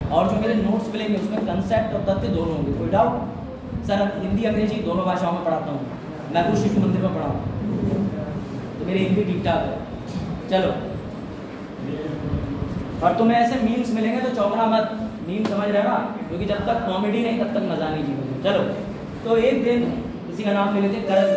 और जो मेरे नोट्स मिलेंगे उसमें कंसेप्ट और तथ्य दोनों होंगे। कोई डाउट? सर हिंदी अंग्रेजी दोनों भाषाओं में पढ़ाता हूँ, मैं कुछ शिशु मंदिर में पढ़ा हूँ, तो मेरी हिंदी ठीक ठाक है। चलो, और तुम्हें ऐसे मीम्स मिलेंगे तो चौंकना मत, मीम समझ रहे हो ना, क्योंकि जब तक कॉमेडी नहीं तब तक मजा नहीं जीवन में। चलो, तो एक दिन किसी का नाम ले लेते करण।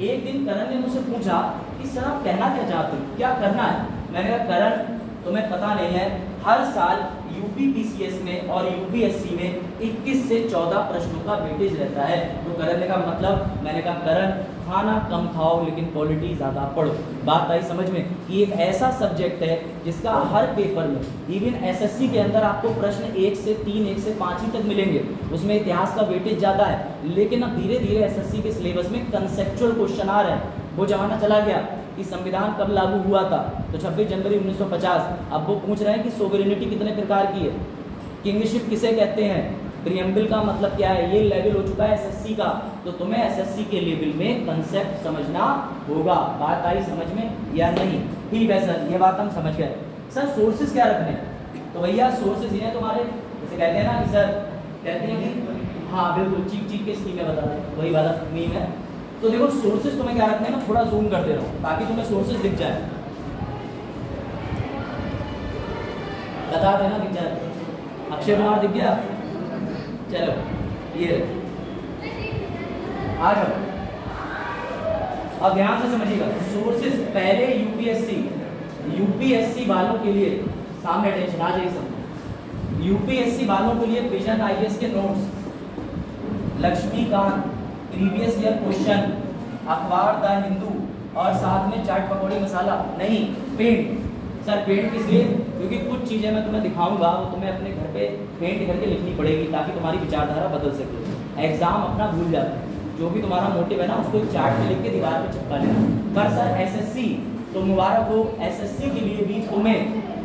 एक दिन करण ने मुझसे पूछा कि सर आप कहना क्या चाहते हो, क्या करना है? मैंने कहा करण तुम्हें पता नहीं है, हर साल यूपी पीसीएस में और यूपीएससी में 21 से 14 प्रश्नों का वेटेज रहता है। तो करण ने कहा मतलब? मैंने कहा करण खाना कम खाओ लेकिन पॉलिटी ज़्यादा पढ़ो। बात आई समझ में कि एक ऐसा सब्जेक्ट है जिसका हर पेपर में, इवन एसएससी के अंदर आपको प्रश्न 1 से 3, 1 से 5 ही तक मिलेंगे, उसमें इतिहास का वेटेज ज़्यादा है। लेकिन अब धीरे धीरे एसएससी के सिलेबस में कंसेप्चुअल क्वेश्चन आ रहे हैं। वो जमाना चला गया कि संविधान कब लागू हुआ था, तो 26 जनवरी 1950। अब वो पूछ रहे हैं कि सोवरेनिटी कितने प्रकार की है, किंगशिप किसे कहते हैं, प्रीएम्बल का मतलब क्या है। ये लेवल हो चुका है एसएससी का, तो तुम्हें एसएससी के लेवल में कंसेप्ट समझना होगा। बात आई समझ में या नहीं? ठीक है सर, ये बात हम समझ गए। सर सोर्सेज क्या रखने? तो भैया सोर्सेज ये हैं तुम्हारे, जैसे कहते हैं ना कि सर कहते हैं कि हाँ बिल्कुल चीख चीख के स्कीमें बता दें, वही वाला मीम है। तो देखो सोर्सेज तुम्हें क्या रखने हैं ना, थोड़ा जूम कर दे रहा हूँ ताकि तुम्हें सोर्सेज दिख जाए, बता देना दिख जाए। अक्षय कुमार दिख गया? चलो ये आ जाओ, अब ध्यान से समझिएगा। सोर्सेज पहले यूपीएससी वालों के लिए सामने टेंशन आ जाएगी सब। यूपीएससी वालों के लिए विजन आईएएस के notes, Laxmikanth, previous year question, अखबार द हिंदू और साथ में चाट पकौड़ी मसाला नहीं पेंट। सर पेंट किस लिए? क्योंकि कुछ चीज़ें मैं तुम्हें दिखाऊंगा वो तुम्हें अपने घर पे पेंट करके लिखनी पड़ेगी ताकि तुम्हारी विचारधारा बदल सके। एग्जाम अपना भूल जाता है, जो भी तुम्हारा मोटिव है ना उसको एक चार्ट पे लिख के दीवार पे चिपका लेना। पर सर एसएससी तो मुबारक हो, एसएससी के लिए भी तुम्हें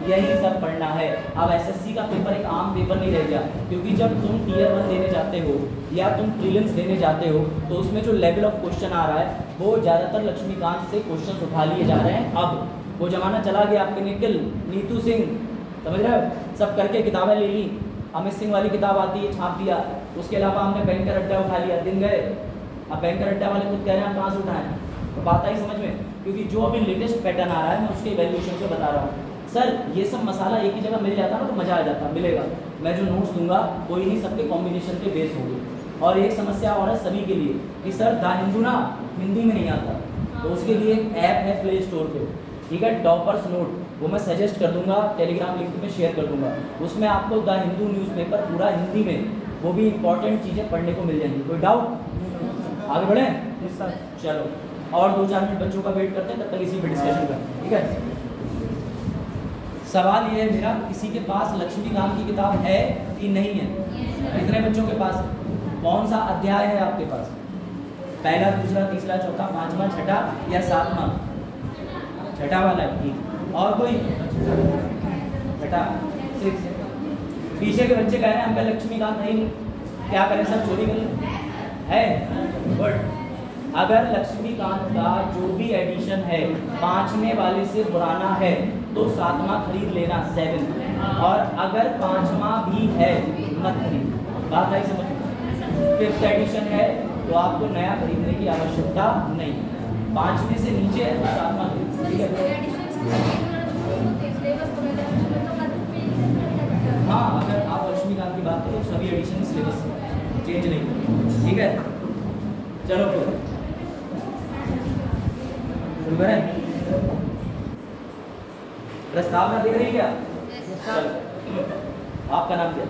यही सब पढ़ना है। अब एसएससी का पेपर एक आम पेपर नहीं रह गया, क्योंकि जब तुम टियर 1 देने जाते हो या तुम प्रीलिम्स देने जाते हो तो उसमें जो लेवल ऑफ क्वेश्चन आ रहा है वो ज़्यादातर लक्ष्मीकांत से क्वेश्चन उठा लिए जा रहे हैं। अब वो जमाना चला गया, आपके निखिल, नीतू सिंह, समझ रहे हो, सब करके किताबें ले ली। अमित सिंह वाली किताब आती है, छाप दिया। उसके अलावा हमने बैंकर अड्डा उठा लिया, दिन गए। अब बैंकर अड्डा वाले खुद कह रहे हैं कहाँ से उठाएं, तो बात आई समझ में, क्योंकि जो अभी लेटेस्ट पैटर्न आ रहा है मैं उसके वैल्यूएशन पे बता रहा हूँ। सर ये सब मसाला एक ही जगह मिल जाता ना तो मज़ा आ जाता, मिलेगा। मैं जो नोट्स दूंगा कोई नहीं, सबके कॉम्बिनेशन पे बेस होंगे। और एक समस्या और है सभी के लिए कि सर द हिंदू ना हिंदी में नहीं आता, तो उसके लिए एक ऐप है प्ले स्टोर पे, ठीक है, टॉपर्स नोट, वो मैं सजेस्ट कर दूंगा, टेलीग्राम लिंक पे शेयर कर दूंगा। उसमें आपको द हिंदू न्यूज़पेपर पूरा हिंदी में, वो भी इंपॉर्टेंट चीज़ें पढ़ने को मिल जाएंगी। कोई डाउट? आगे बढ़ें? चलो, और 2-4 मिनट बच्चों का वेट करते हैं, तब तक इसी पे डिस्कशन करें, ठीक है। सवाल ये है मेरा, किसी के पास लक्ष्मीकांत की किताब है कि नहीं है? कितने बच्चों के पास? कौन सा अध्याय है आपके पास? पहला, दूसरा, तीसरा, चौथा, पांचवा, छठा या सातवां? छठा वाला है, ठीक। और कोई? छठा, 6। पीछे के बच्चे कह रहे हैं हम पे लक्ष्मीकांत है ही नहीं, क्या करें सर, चोरी करें? है गुड। अगर लक्ष्मीकांत का जो भी एडिशन है 5वें वाले से पुराना है तो 7वां खरीद लेना, 7। और अगर 5वां भी है मत खरीद। बात आई समझ? 5th एडिशन है तो आपको नया खरीदने की आवश्यकता नहीं। 5वें से नीचे है तो 7वां खरीद, ठीक है। हाँ, अगर आप लक्ष्मीकांत की बात करो सभी एडिशन सिलेबस चेंज नहीं, ठीक है। चलो फिर शुरू करें। प्रस्तावना दिख रही क्या? आपका नाम क्या?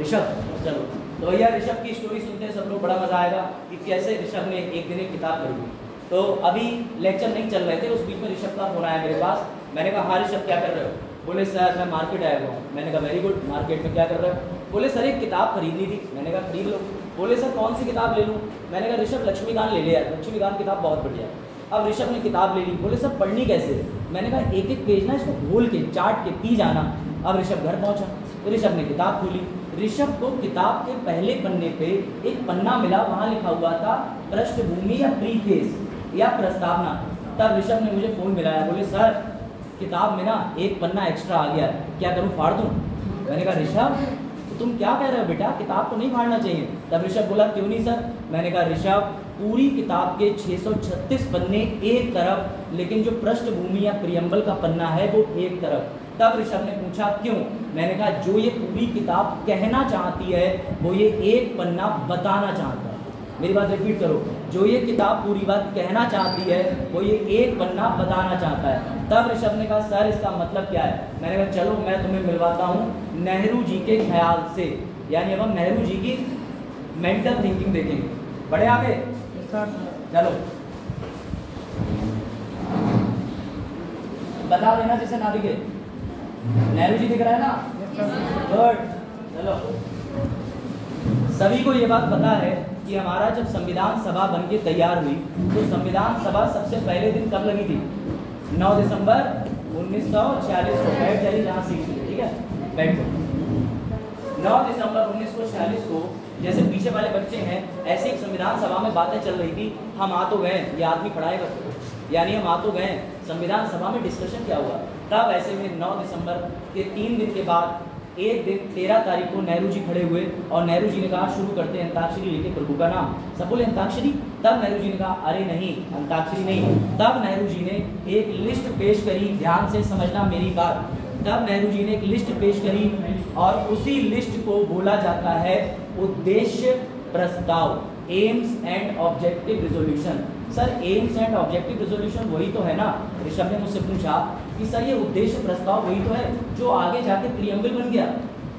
ऋषभ। चलो, तो भैया ऋषभ की स्टोरी सुनते हैं सब लोग, बड़ा मजा आएगा कि कैसे ऋषभ ने एक दिन एक किताब खरीदी। तो अभी लेक्चर नहीं चल रहे थे, उस बीच में ऋषभ का फोन आया मेरे पास। मैंने कहा हाँ ऋषभ क्या कर रहे हो? बोले सर मैं मार्केट आया हुआ हूँ। मैंने कहा वेरी गुड, मार्केट में क्या कर रहे हो? बोले सर एक किताब खरीदनी थी। मैंने कहा खरीद लो। बोले सर कौन सी किताब ले लूँ? मैंने कहा ऋषभ लक्ष्मीकांत ले ले यार, लक्ष्मीकांत किताब बहुत बढ़िया है। अब ऋषभ ने किताब ले ली। बोले सर पढ़नी कैसे? मैंने कहा एक एक पेज ना इसको घोल के चाट के पी जाना। अब ऋषभ घर पहुंचा तो ऋषभ ने किताब खोली। ऋषभ को किताब के पहले पन्ने पे एक पन्ना मिला, वहाँ लिखा हुआ था पृष्ठभूमि या प्रीफेस या प्रस्तावना। तब ऋषभ ने मुझे फ़ोन मिलाया, बोले सर किताब में ना एक पन्ना एक्स्ट्रा आ गया है, क्या करूँ, फाड़ दूँ? मैंने कहा ऋषभ तो तुम क्या कह रहे हो बेटा, किताब तो नहीं फाड़ना चाहिए। तब ऋषभ बोला क्यों नहीं सर? मैंने कहा ऋषभ पूरी किताब के 636 पन्ने एक तरफ, लेकिन जो पृष्ठभूमि या प्रियम्बल का पन्ना है वो एक तरफ। तब ऋषभ ने पूछा क्यों? मैंने कहा जो ये पूरी किताब कहना चाहती है वो ये एक पन्ना बताना चाहता है। मेरी बात रिपीट करो, जो ये किताब पूरी बात कहना चाहती है वो ये एक पन्ना बताना चाहता है। तब ऋषभ ने कहा सर इसका मतलब क्या है? मैंने कहा चलो मैं तुम्हें मिलवाता हूँ नेहरू जी के ख्याल से, यानी अब हम नेहरू जी की मेंटल थिंकिंग देखेंगे। बड़े आगे चलो बता देना जिसे ना दिखे। नेहरू जी दिख रहा है ना? गुड। चलो सभी को ये बात पता है कि हमारा जब संविधान सभा बनके तैयार हुई तो संविधान सभा सबसे पहले दिन कब लगी थी? 9 दिसंबर 1946 को। बैठ जाइए जहाँ सीट थी, ठीक है, बैठो। 9 दिसंबर 1946 को जैसे पीछे वाले बच्चे हैं ऐसे एक संविधान सभा में बातें चल रही थी। हम आ तो गए, ये आदमी पढ़ाएगा, यानी हम आ तो गए, संविधान सभा में डिस्कशन क्या हुआ। तब ऐसे में 9 दिसंबर के 3 दिन के बाद एक दिन 13 तारीख को नेहरू जी खड़े हुए और नेहरू जी ने कहा शुरू करते हैं अंताक्षरी लेके प्रभु का नाम। सब बोले अंताक्षरी। तब नेहरू जी ने कहा अरे नहीं अंताक्षरी नहीं। तब नेहरू जी ने एक लिस्ट पेश करी, ध्यान से समझना मेरी बात। तब नेहरू जी ने एक लिस्ट पेश करी और उसी लिस्ट को बोला जाता है उद्देश्य प्रस्ताव, AIIMS and objective resolution. Sir AIIMS and objective resolution वही तो है ना? ऋषभ ने मुझसे पूछा कि सर ये उद्देश्य प्रस्ताव वही तो है जो आगे जाके प्रियम्बल बन गया।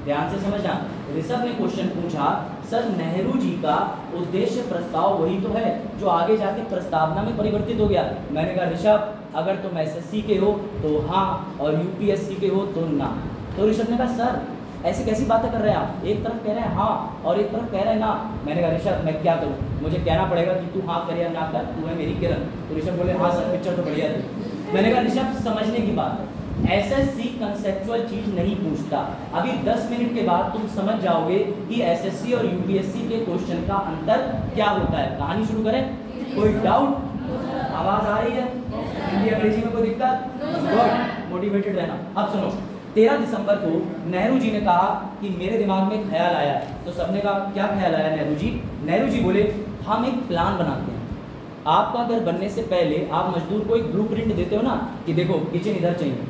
ध्यान से समझना, ऋषभ ने क्वेश्चन पूछा सर नेहरू जी का उद्देश्य प्रस्ताव वही तो है जो आगे जाके प्रस्तावना में परिवर्तित हो गया। मैंने कहा ऋषभ अगर तुम एसएससी के हो तो हाँ और यूपीएससी के हो तो ना। तो ऋषभ ने कहा सर ऐसी कैसी बातें कर रहे हैं आप, एक तरफ कह रहे हैं हाँ और एक तरफ कह रहे हैं ना। मैंने कहा ऋषभ मैं क्या करूँ, मुझे कहना पड़ेगा कि तू हाँ कर या ना कर, तू है मेरी किरण। तो ऋषभ बोले हाँ सर पिक्चर तो बढ़िया थी। मैंने कहा ऋषभ समझने की बात है, एसएससी कंसेप्चुअल चीज नहीं पूछता। अभी 10 मिनट के बाद तुम समझ जाओगे कि एसएससी और यूपीएससी के क्वेश्चन का अंतर क्या होता है। कहानी शुरू करें? कोई डाउट? आवाज आ रही है? हिंदी अंग्रेजी में कोई दिक्कत? गुड, मोटिवेटेड रहना। अब सुनो, 13 दिसंबर को नेहरू जी ने कहा कि मेरे दिमाग में एक ख्याल आया। तो सबने कहा क्या ख्याल आया नेहरू जी? नेहरू जी बोले हम एक प्लान बनाते हैं। आपका घर बनने से पहले आप मजदूर को एक ब्लूप्रिंट देते हो ना कि देखो किचन इधर चाहिए,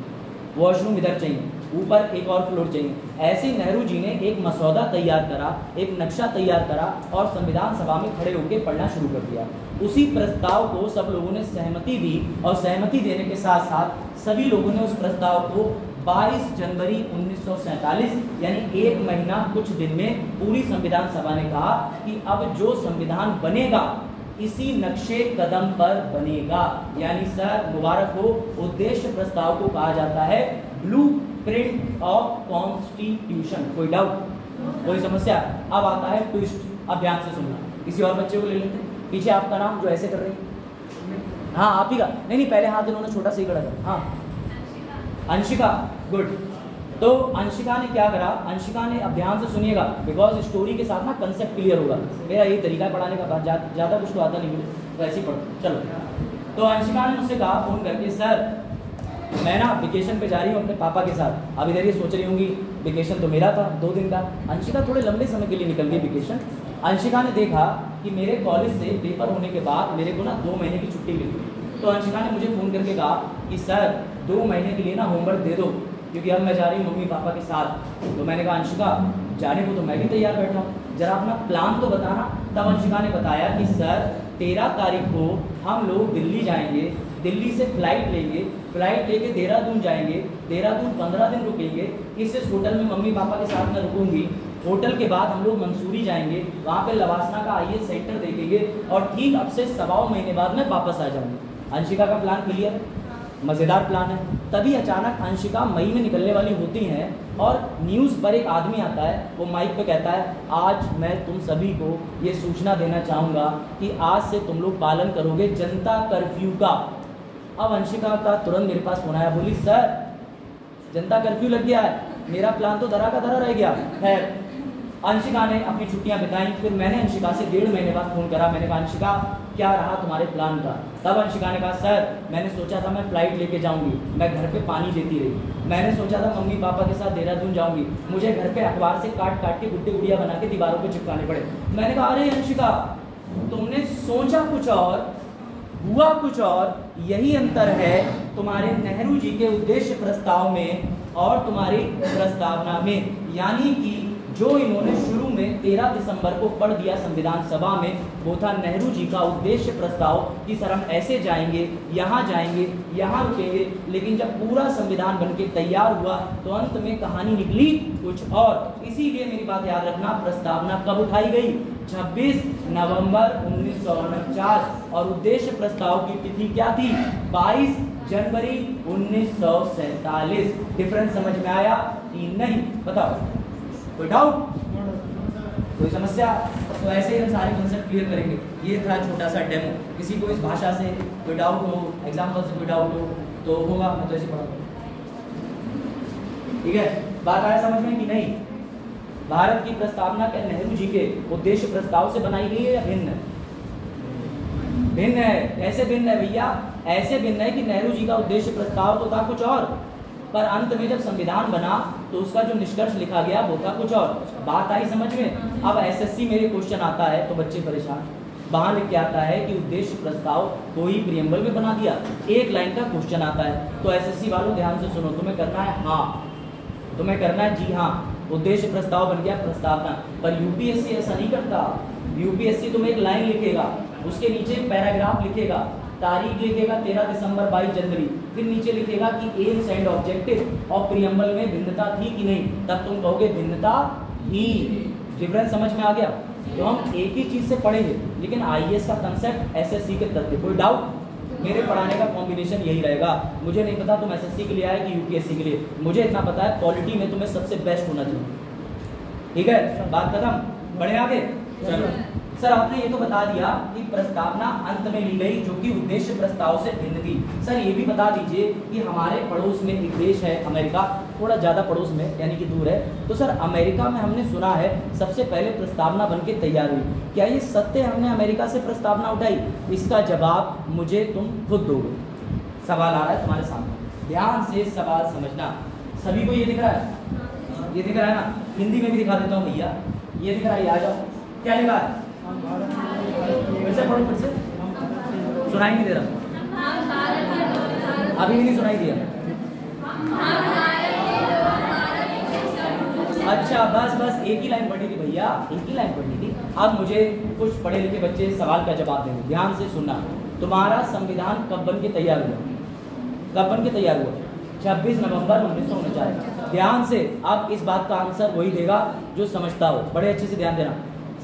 वॉशरूम इधर चाहिए, ऊपर एक और फ्लोर चाहिए। ऐसे नेहरू जी ने एक मसौदा तैयार करा, एक नक्शा तैयार करा और संविधान सभा में खड़े होकर पढ़ना शुरू कर दिया। उसी प्रस्ताव को सब लोगों ने सहमति दी और सहमति देने के साथ साथ सभी लोगों ने उस प्रस्ताव को 22 जनवरी 1947 यानी 1 महीना कुछ दिन में पूरी संविधान सभा ने कहा कि अब जो संविधान बनेगा इसी नक्शे कदम पर बनेगा। यानी सर मुबारक हो, उद्देश्य प्रस्ताव को कहा जाता है ब्लूप्रिंट ऑफ कॉन्स्टिट्यूशन। कोई डाउट, कोई समस्या? अब आता है ट्विस्ट। अब ध्यान से सुनना, किसी और बच्चे को ले लेते। पीछे आपका नाम जो ऐसे कर रहे हैं, हाँ आप ही का? नहीं पहले हाथ इन्होंने छोटा सा ही खड़ा कर। हाँ अंशिका, गुड। तो अंशिका ने क्या करा? अंशिका ने, अब ध्यान से सुनिएगा बिकॉज स्टोरी के साथ ना कंसेप्ट क्लियर होगा। मेरा यही तरीका है पढ़ाने का, ज़्यादा कुछ तो आता नहीं मुझे, तो ऐसे ही पढ़ो। चलो, तो अंशिका ने मुझसे कहा फ़ोन करके सर मैं ना वेकेशन पे जा रही हूँ अपने पापा के साथ। अब इधर ये सोच रही होंगी वेकेशन तो मेरा था 2 दिन का, अंशिका थोड़े लंबे समय के लिए निकल गई वेकेशन। अंशिका ने देखा कि मेरे कॉलेज से पेपर होने के बाद मेरे को ना 2 महीने की छुट्टी मिल गई। तो अंशिका ने मुझे फ़ोन करके कहा कि सर 2 महीने के लिए ना होमवर्क दे दो क्योंकि अब मैं जा रही हूँ मम्मी पापा के साथ। तो मैंने कहा अंशिका जाने को तो मैं भी तैयार बैठा हूँ, जरा अपना प्लान तो बताना। तब अंशिका ने बताया कि सर 13 तारीख को हम लोग दिल्ली जाएंगे, दिल्ली से फ्लाइट लेंगे, फ्लाइट लेके देहरादून जाएंगे, देहरादून 15 दिन रुकेंगे। इस होटल में मम्मी पापा के साथ मैं रुकूंगी। होटल के बाद हम लोग मंसूरी जाएंगे, वहाँ पे लवासना का आईएएस सेंटर देखेंगे और ठीक अब से 1.25 महीने बाद मैं वापस आ जाऊँगी। अंशिका का प्लान क्लियर है, मज़ेदार प्लान है। तभी अचानक अंशिका मई में निकलने वाली होती हैं और न्यूज़ पर एक आदमी आता है, वो माइक पे कहता है आज मैं तुम सभी को ये सूचना देना चाहूँगा कि आज से तुम लोग पालन करोगे जनता कर्फ्यू का। अब अंशिका का तुरंत मेरे पास फोन आया, बोली सर जनता कर्फ्यू लग गया है, मेरा प्लान तो धरा का धरा रह गया। खैर अंशिका ने अपनी छुट्टियां बिताई। फिर मैंने अंशिका से 1.5 महीने बाद फ़ोन करा। मैंने कहा अंशिका क्या रहा तुम्हारे प्लान का? तब अंशिका ने कहा सर मैंने सोचा था मैं फ्लाइट लेके जाऊंगी, मैं घर पे पानी देती रही। मैंने सोचा था मम्मी पापा के साथ देहरादून जाऊंगी, मुझे घर पे अखबार से काट काट के गुड्डे गुड़िया बना के दीवारों पे चिपकाने पड़े। मैंने कहा अरे अंशिका तुमने सोचा कुछ और हुआ कुछ और, यही अंतर है तुम्हारे नेहरू जी के उद्देश्य प्रस्ताव में और तुम्हारी प्रस्तावना में। यानी कि जो इन्होंने शुरू में 13 दिसंबर को पढ़ दिया संविधान सभा में, वो था नेहरू जी का उद्देश्य प्रस्ताव कि सर हम ऐसे जाएंगे, यहाँ रुकेंगे। लेकिन जब पूरा संविधान बनके तैयार हुआ तो अंत में कहानी निकली कुछ और। इसीलिए मेरी बात याद रखना, प्रस्तावना कब उठाई गई? 26 नवंबर 1949। और उद्देश्य प्रस्ताव की तिथि क्या थी? 22 जनवरी 1947। डिफरेंस समझ में आया कि नहीं? बताओ, कोई डाउट, कोई समस्या? तो ऐसे ही हम सारे कॉन्सेप्ट क्लियर करेंगे। ये था छोटा सा डेमो। किसी को इस भाषा से कोई डाउट हो, एग्जाम्पल से कोई डाउट हो तो होगा, मैं तो ऐसे पढ़ाऊंगा। ठीक है, बात आया समझ में कि नहीं? भारत की प्रस्तावना क्या नेहरू जी के उद्देश्य प्रस्ताव से बनाई गई है या भिन्न है? भिन्न है। कैसे भिन्न है भैया? ऐसे भिन्न है कि नेहरू जी का उद्देश्य प्रस्ताव तो था कुछ और, पर अंत में जब संविधान बना तो उसका जो निष्कर्ष लिखा गया वो था कुछ और। बात आई समझ में? अब एसएससी मेरे क्वेश्चन आता है तो बच्चे परेशान, वहां लिख के आता है कि उद्देश्य प्रस्ताव कोई प्रियम्बल में बना दिया, एक लाइन का क्वेश्चन आता है। तो एसएससी वालों ध्यान से सुनो, तुम्हें करना है हाँ, तुम्हें करना है जी हाँ, उद्देश्य प्रस्ताव बन गया प्रस्तावना। पर यूपीएससी ऐसा नहीं करता। यूपीएससी तुम्हें एक लाइन लिखेगा, उसके नीचे पैराग्राफ लिखेगा, तारीख लिखेगा 13 दिसंबर 22 जनवरी, फिर नीचे लिखेगा कि एम्स एंड ऑब्जेक्टिव और प्रियम्बल में भिन्नता थी कि नहीं, तब तुम कहोगे भिन्नता थी। डिफरेंस समझ में आ गया? तो हम एक ही चीज से पढ़ेंगे, लेकिन आईएएस का कंसेप्ट, एसएससी के तथ्य। कोई डाउट? मेरे पढ़ाने का कॉम्बिनेशन यही रहेगा। मुझे नहीं पता तुम एसएससी के लिए आए कि यूपीएससी के लिए, मुझे इतना पता है क्वालिटी में तुम्हें सबसे बेस्ट होना चाहिए। ठीक है, बात खत्म, बढ़े आगे। चलो सर आपने ये तो बता दिया कि प्रस्तावना अंत में ली गई जो कि उद्देश्य प्रस्ताव से भिन्न थी। सर ये भी बता दीजिए कि हमारे पड़ोस में एक देश है अमेरिका, थोड़ा ज़्यादा पड़ोस में यानी कि दूर है, तो सर अमेरिका में हमने सुना है सबसे पहले प्रस्तावना बनके तैयार हुई। क्या ये सत्य हमने अमेरिका से प्रस्तावना उठाई? इसका जवाब मुझे तुम खुद दोगे। सवाल आ रहा है तुम्हारे सामने, ध्यान से सवाल समझना। सभी को ये दिख रहा है? ये दिख रहा है ना? हिंदी में भी दिखा देता हूँ भैया, ये दिख रहा है, आ जाओ। क्या लिखा है? फिर से पढ़ो, फिर से। सुनाई नहीं दे रहा? अभी भी नहीं सुनाई दिया? अच्छा बस एक ही लाइन पढ़नी थी भैया, एक ही लाइन पढ़नी थी। अब मुझे कुछ पढ़े लिखे बच्चे सवाल का जवाब देंगे, ध्यान से सुनना। तुम्हारा संविधान कब बन के तैयार हुआ? कब बन के तैयार हुआ? 26 नवंबर 1949। ध्यान से, अब इस बात का आंसर वही देगा जो समझता हो। बड़े अच्छे से ध्यान देना।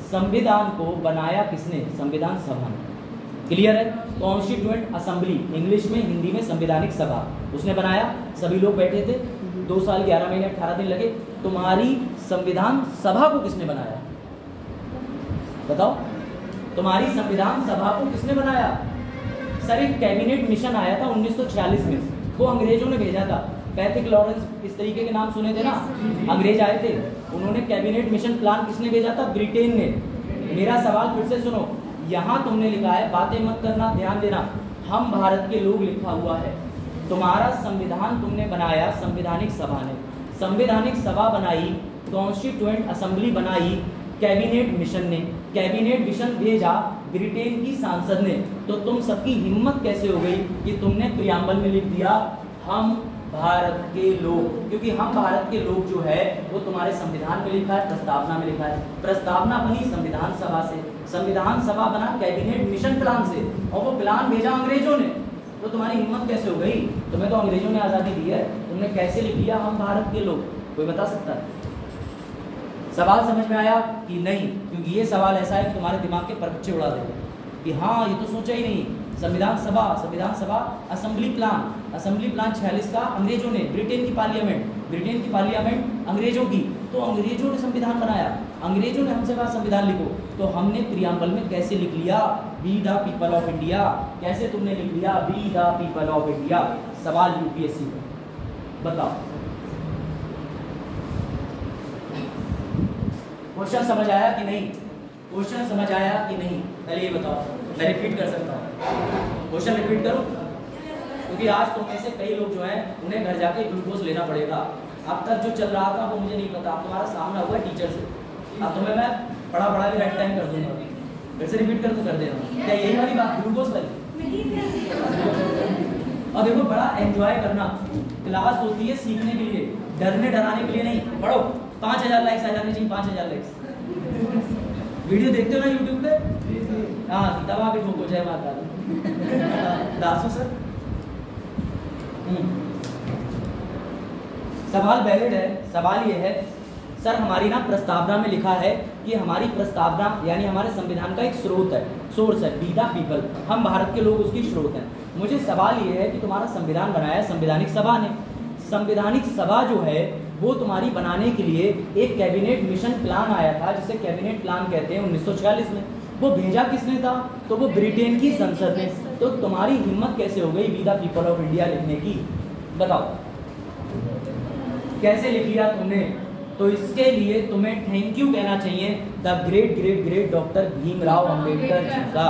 संविधान को बनाया किसने? संविधान सभा ने। क्लियर है? कॉन्स्टिट्यूएंट असेंबली, इंग्लिश में, हिंदी में संवैधानिक सभा, उसने बनाया। सभी लोग बैठे थे, 2 साल 11 महीने 18 दिन लगे। तुम्हारी संविधान सभा को किसने बनाया? बताओ, तुम्हारी संविधान सभा को किसने बनाया? सर एक कैबिनेट मिशन आया था 1946 में, वो अंग्रेजों ने भेजा था। पैथिक लॉरेंस, इस तरीके के नाम सुने थे ना, अंग्रेज आए थे, उन्होंने कैबिनेट मिशन प्लान किसने भेजा था? ब्रिटेन ने। मेरा सवाल फिर से सुनो, यहाँ तुमने लिखा है, बातें मत करना, ध्यान देना, हम भारत के लोग लिखा हुआ है। तुम्हारा संविधान तुमने बनाया संवैधानिक सभा ने, संवैधानिक सभा बनाई, कॉन्स्टिट्यूएंट असेंबली बनाई कैबिनेट मिशन ने, कैबिनेट मिशन भेजा ब्रिटेन की सांसद ने। तो तुम सबकी हिम्मत कैसे हो गई कि तुमने प्रियम्बल में लिख दिया हम भारत के लोग? क्योंकि हम भारत के लोग जो है वो तुम्हारे संविधान में लिखा है, प्रस्तावना में लिखा है। प्रस्तावना बनी संविधान सभा से, संविधान सभा बना कैबिनेट मिशन प्लान से, और वो प्लान भेजा अंग्रेजों ने। तो तुम्हारी हिम्मत कैसे हो गई? तुम्हें तो अंग्रेजों ने आज़ादी दी है, तुमने कैसे लिख दिया हम भारत के लोग? कोई बता सकता है? सवाल समझ में आया कि नहीं? क्योंकि ये सवाल ऐसा है कि तुम्हारे दिमाग के परखच्चे उड़ा देगा कि हाँ ये तो सोचा ही नहीं। संविधान सभा असेंबली प्लान 46 का अंग्रेजों ने, ब्रिटेन की पार्लियामेंट अंग्रेजों की, तो अंग्रेजों ने संविधान बनाया, अंग्रेजों ने हमसे कहा संविधान लिखो, तो हमने प्रियम्बल में कैसे लिख लिया? We the people of India. कैसे तुमने लिख लिया? We the people of India. सवाल यूपीएससी का, बताओ। क्वेश्चन समझ आया कि नहीं? क्वेश्चन समझ आया कि नहीं? पहले ये बताओ। मैं रिपीट कर सकता हूँ, क्वेश्चन रिपीट करूँ, क्योंकि आज तुम में से कई लोग जो हैं उन्हें घर जाके ग्लूकोज लेना पड़ेगा। अब तक जो चल रहा था वो मुझे नहीं पता, अब तुम्हारा सामना हुआ टीचर से, अब तुम्हें मैं पढ़ा के राइट टाइम कर दूंगा, फिर से रिपीट कर देना। क्या यही वाली बात ग्लूकोज वाली? और देखो बड़ा एंजॉय करना, क्लास होती है सीखने के लिए, डरने डराने के लिए नहीं। पढ़ो, 5000 लाइक्स आ जाने चाहिए, 5000 लाइक्स। वीडियो देखते हो ना यूट्यूब पे? हाँ, तब आके ठोको, जय माता दी। दासू सर, सवाल वैलिड है। सवाल ये है सर, हमारी ना प्रस्तावना में लिखा है कि हमारी प्रस्तावना यानी हमारे संविधान का एक स्रोत है, सोर्स है, बी द पीपल, हम भारत के लोग उसकी स्रोत हैं। मुझे सवाल ये है कि तुम्हारा संविधान बनाया संवैधानिक सभा ने, संवैधानिक सभा जो है वो तुम्हारी बनाने के लिए एक कैबिनेट मिशन प्लान आया था, जिसे कैबिनेट प्लान कहते हैं, 1946 में। वो भेजा किसने था? तो वो ब्रिटेन की संसद ने। तो तुम्हारी हिम्मत कैसे हो गई we the people of India लिखने की? बताओ कैसे लिख लिया तुमने? तो इसके लिए तुम्हें थैंक यू कहना चाहिए the great great great doctor Bhimrao Ambedkar ji का।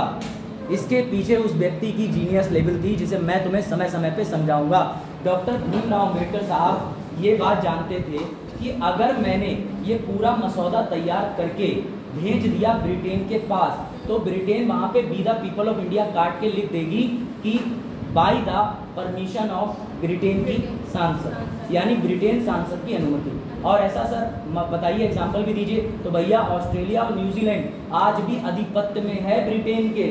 इसके पीछे उस व्यक्ति की जीनियस लेवल थी, जिसे मैं तुम्हें समय समय पे समझाऊंगा। डॉक्टर भीमराव अंबेडकर साहब ये बात जानते थे कि अगर मैंने ये पूरा मसौदा तैयार करके भेज दिया ब्रिटेन के पास, तो ब्रिटेन वहां पे be the people of India काट के लिख देगी कि by the permission of Britain की सांसद, यानी ब्रिटेन सांसद की अनुमति। और ऐसा सर बताइए, एग्जांपल भी दीजिए। तो भैया ऑस्ट्रेलिया और न्यूजीलैंड आज भी अधिपत्य में है ब्रिटेन के,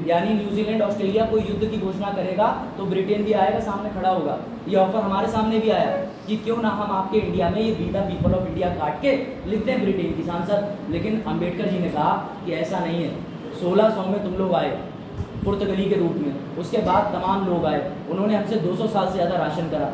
यानी न्यूजीलैंड ऑस्ट्रेलिया कोई युद्ध की घोषणा करेगा तो ब्रिटेन भी आएगा, सामने खड़ा होगा। ये ऑफर हमारे सामने भी आया कि क्यों ना हम आपके इंडिया में ये be the people of India काट के लिखते हैं ब्रिटेन की सांसद। लेकिन अंबेडकर जी ने कहा कि ऐसा नहीं है। 1600 में तुम लोग आए पुर्तगाली के रूप में, उसके बाद तमाम लोग आए, उन्होंने हमसे 200 साल से ज़्यादा राशन करा,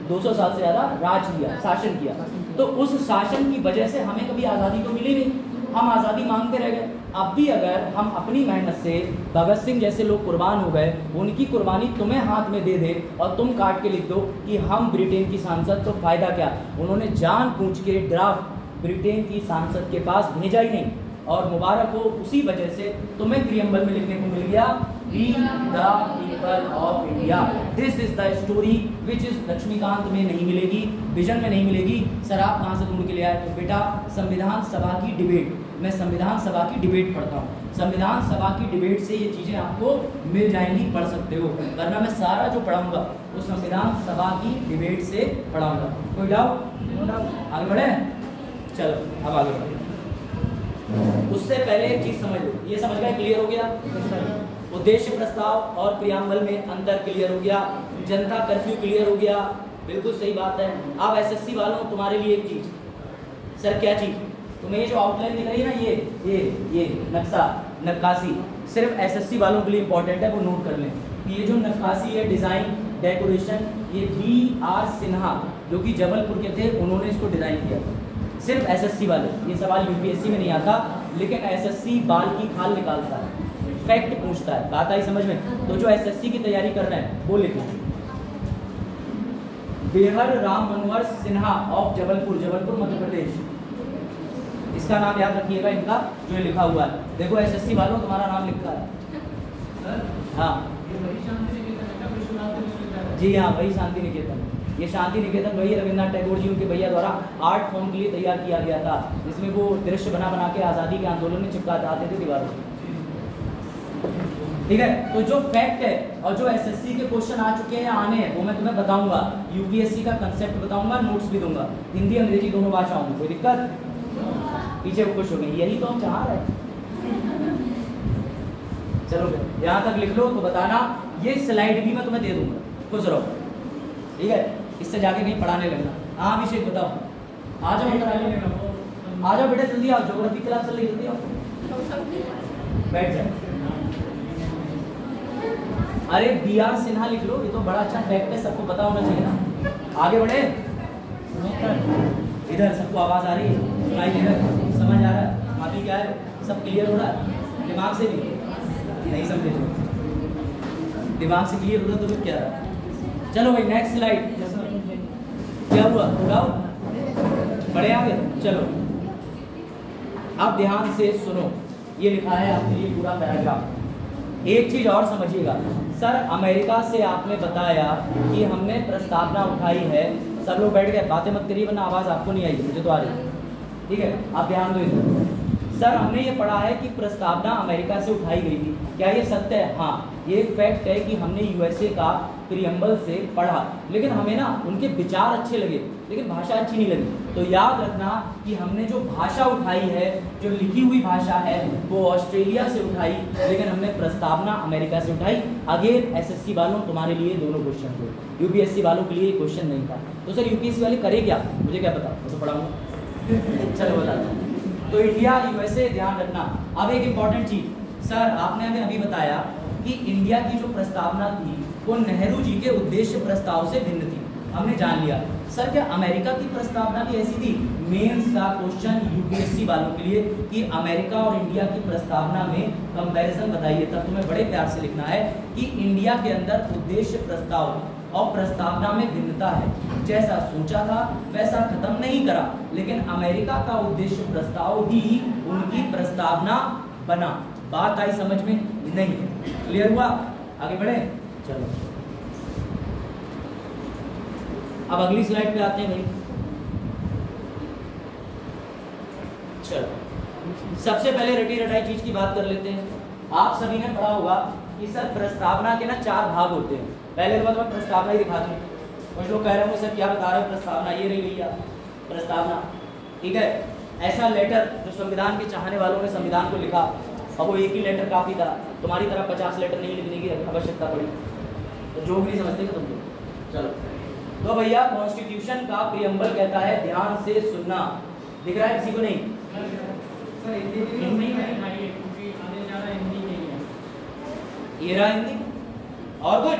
200 साल से ज़्यादा राज किया, शासन किया। तो उस शासन की वजह से हमें कभी आज़ादी तो मिली नहीं, हम आज़ादी मांगते रह गए। अब भी अगर हम अपनी मेहनत से भगत सिंह जैसे लोग कुर्बान हो गए, उनकी कुर्बानी तुम्हें हाथ में दे दे और तुम काट के लिख दो कि हम ब्रिटेन की सांसद, तो फ़ायदा क्या? उन्होंने जानबूझ के ड्राफ्ट ब्रिटेन की सांसद के पास भेजा ही नहीं, और मुबारक हो, उसी वजह से तुम्हें प्रियम्बल में लिखने को मिल गया we the people of India. This is the story which is Laxmikanth में नहीं मिलेगी, विजन में नहीं मिलेगी। सर आप कहाँ से ढूंढ के ले आए? तो बेटा संविधान सभा की डिबेट, मैं संविधान सभा की डिबेट पढ़ता हूँ, संविधान सभा की डिबेट से ये चीज़ें आपको मिल जाएंगी, पढ़ सकते हो। वरना मैं सारा जो पढ़ाऊंगा वो संविधान सभा की डिबेट से पढ़ाऊंगा। कोई डाउट? आगे बढ़े? चलो अब आगे बढ़े। उससे पहले एक चीज समझ लो, ये समझ गए? क्लियर हो गया? उद्देश्य प्रस्ताव और प्रियम्बल में अंतर क्लियर हो गया, जनता कर्फ्यू क्लियर हो गया, बिल्कुल सही बात है। अब एसएससी वालों तुम्हारे लिए एक चीज, सर क्या चीज? तुम्हें ये जो आउटलाइन दिख रही है ना, ये नक्शा, नक्काशी, सिर्फ एसएससी वालों के लिए इंपॉर्टेंट है, वो नोट कर लें। ये जो नक्काशी है, डिजाइन, डेकोरेशन, ये BR सिन्हा जो कि जबलपुर के थे, उन्होंने इसको डिजाइन किया। सिर्फ एसएससी वाले, ये सवाल यूपीएससी में नहीं आता, लेकिन एसएससी बाल की खाल निकालता है, फैक्ट पूछता है। बात आई समझ में? तो जो एसएससी की तैयारी कर रहे हैं वो लिखो, बेहर राम मनोहर सिन्हा ऑफ जबलपुर, जबलपुर मध्य प्रदेश, इसका नाम याद रखिएगा इनका जो ये लिखा हुआ है। देखो एसएससी वालों तुम्हारा नाम लिखा है। हाँ जी हाँ, वही शांति निकेतन। ये शांति निकेतन वही रविन्द्रनाथ टैगोर जी उनके भैया द्वारा आर्ट फॉर्म के लिए तैयार किया गया था, जिसमें वो दृश्य बना के आज़ादी के आंदोलन में चिपकाते थे दीवारों से। ठीक है, तो जो फैक्ट है और जो एसएससी के क्वेश्चन आ चुके हैं, आने हैं, वो मैं तुम्हें बताऊंगा। यूपीएससी का कंसेप्ट बताऊंगा, नोट्स भी दूंगा, हिंदी अंग्रेजी दोनों भाषाओं में। कोई दिक्कत? पीछे वो खुश हो गई, यही तो हम चाह रहे हैं। चलो यहाँ तक लिख लो तो बताना, ये स्लाइड भी मैं तुम्हें दे दूंगा, खुश रहो। ठीक है, इससे जाके कहीं पढ़ाने लगना। हाँ अभिषेक बताओ, आ जाओ अंदर, आ जाओ बेटा जल्दी आओ, ज्योग्राफी क्लास चल रही, जल्दी आओ, बैठ जाओ। अरे BR सिन्हा लिख लो, ये तो बड़ा अच्छा फैक्ट है, सबको पता होना चाहिए ना। आगे बढ़े, इधर सबको आवाज आ रही है, सुनाई दे रहा है, समझ आ रहा है, अभी क्या है, सब क्लियर हो रहा है दिमाग से भी? नहीं समझे तो दिमाग से क्लियर हो रहा तो फिर क्या रहा? चलो भाई नेक्स्ट स्लाइड। क्या हुआ? बड़े आगे, चलो अब ध्यान से सुनो, ये लिखा है आपके लिए पूरा पैराग्राफ। एक चीज और समझिएगा सर, अमेरिका से आपने बताया कि हमने प्रस्तावना उठाई है, सब लोग बैठ गए, बातें मत करिए वरना आवाज़ आपको नहीं आएगी, मुझे तो आ रही है, ठीक है, आप ध्यान दो इधर। सर हमने ये पढ़ा है कि प्रस्तावना अमेरिका से उठाई गई थी, क्या ये सत्य है? हाँ, ये फैक्ट है कि हमने यूएसए का प्रीएम्बल से पढ़ा, लेकिन हमें ना उनके विचार अच्छे लगे लेकिन भाषा अच्छी नहीं लगी। तो याद रखना कि हमने जो भाषा उठाई है, जो लिखी हुई भाषा है, वो ऑस्ट्रेलिया से उठाई, लेकिन हमने प्रस्तावना अमेरिका से उठाई। अगेन एसएससी वालों तुम्हारे लिए दोनों क्वेश्चन थे, यूपीएससी वालों के लिए क्वेश्चन नहीं था। तो सर यूपीएससी वाले करे क्या, मुझे क्या पता, मैं तो पढ़ाऊंगा। चलो बताता हूँ। तो इंडिया यूएसए ध्यान रखना। अब एक इंपॉर्टेंट चीज सर, आपने हमें अभी बताया कि इंडिया की जो प्रस्तावना थी वो नेहरू जी के उद्देश्य प्रस्ताव से भिन्न थी, हमने जान लिया। सर क्या अमेरिका की प्रस्तावना भी ऐसी थी? मेंस का क्वेश्चन यूपीएससी वालों के लिए कि अमेरिका और इंडिया की प्रस्तावना में कंपैरिजन बताइए। तब तुम्हें बड़े प्यार से लिखना है कि इंडिया के अंदर उद्देश्य प्रस्ताव और प्रस्तावना में भिन्नता है, जैसा सोचा था वैसा खत्म नहीं करा, लेकिन अमेरिका का उद्देश्य प्रस्ताव ही उनकी प्रस्तावना बना। बात आई समझ में? नहीं। क्लियर हुआ? आगे बढ़े, चलो अब अगली स्लाइड पे आते हैं भाई। चलो सबसे पहले रटी रटाई चीज की बात कर लेते हैं। आप सभी ने पढ़ा होगा कि सर प्रस्तावना के ना 4 भाग होते हैं। पहले तो मैं प्रस्तावना ही दिखा दूं। कुछ लोग कह रहे होंगे सर क्या बता रहे हो, प्रस्तावना ये रही भैया प्रस्तावना, ठीक है। ऐसा लेटर जो संविधान के चाहने वालों ने संविधान को लिखा, अब वो एक ही लेटर काफी था, तुम्हारी तरह 50 लेटर नहीं लिखने की आवश्यकता पड़ी, तो जो भी समझते थे तुम। चलो तो भैया कॉन्स्टिट्यूशन का प्रीएम्बल कहता है ध्यान से सुनना। दिख रहा है किसी को? नहीं सर हिंदी में दिखाइए क्योंकि आने जा रहा हिंदी नहीं है। ये रहा हिंदी और कुछ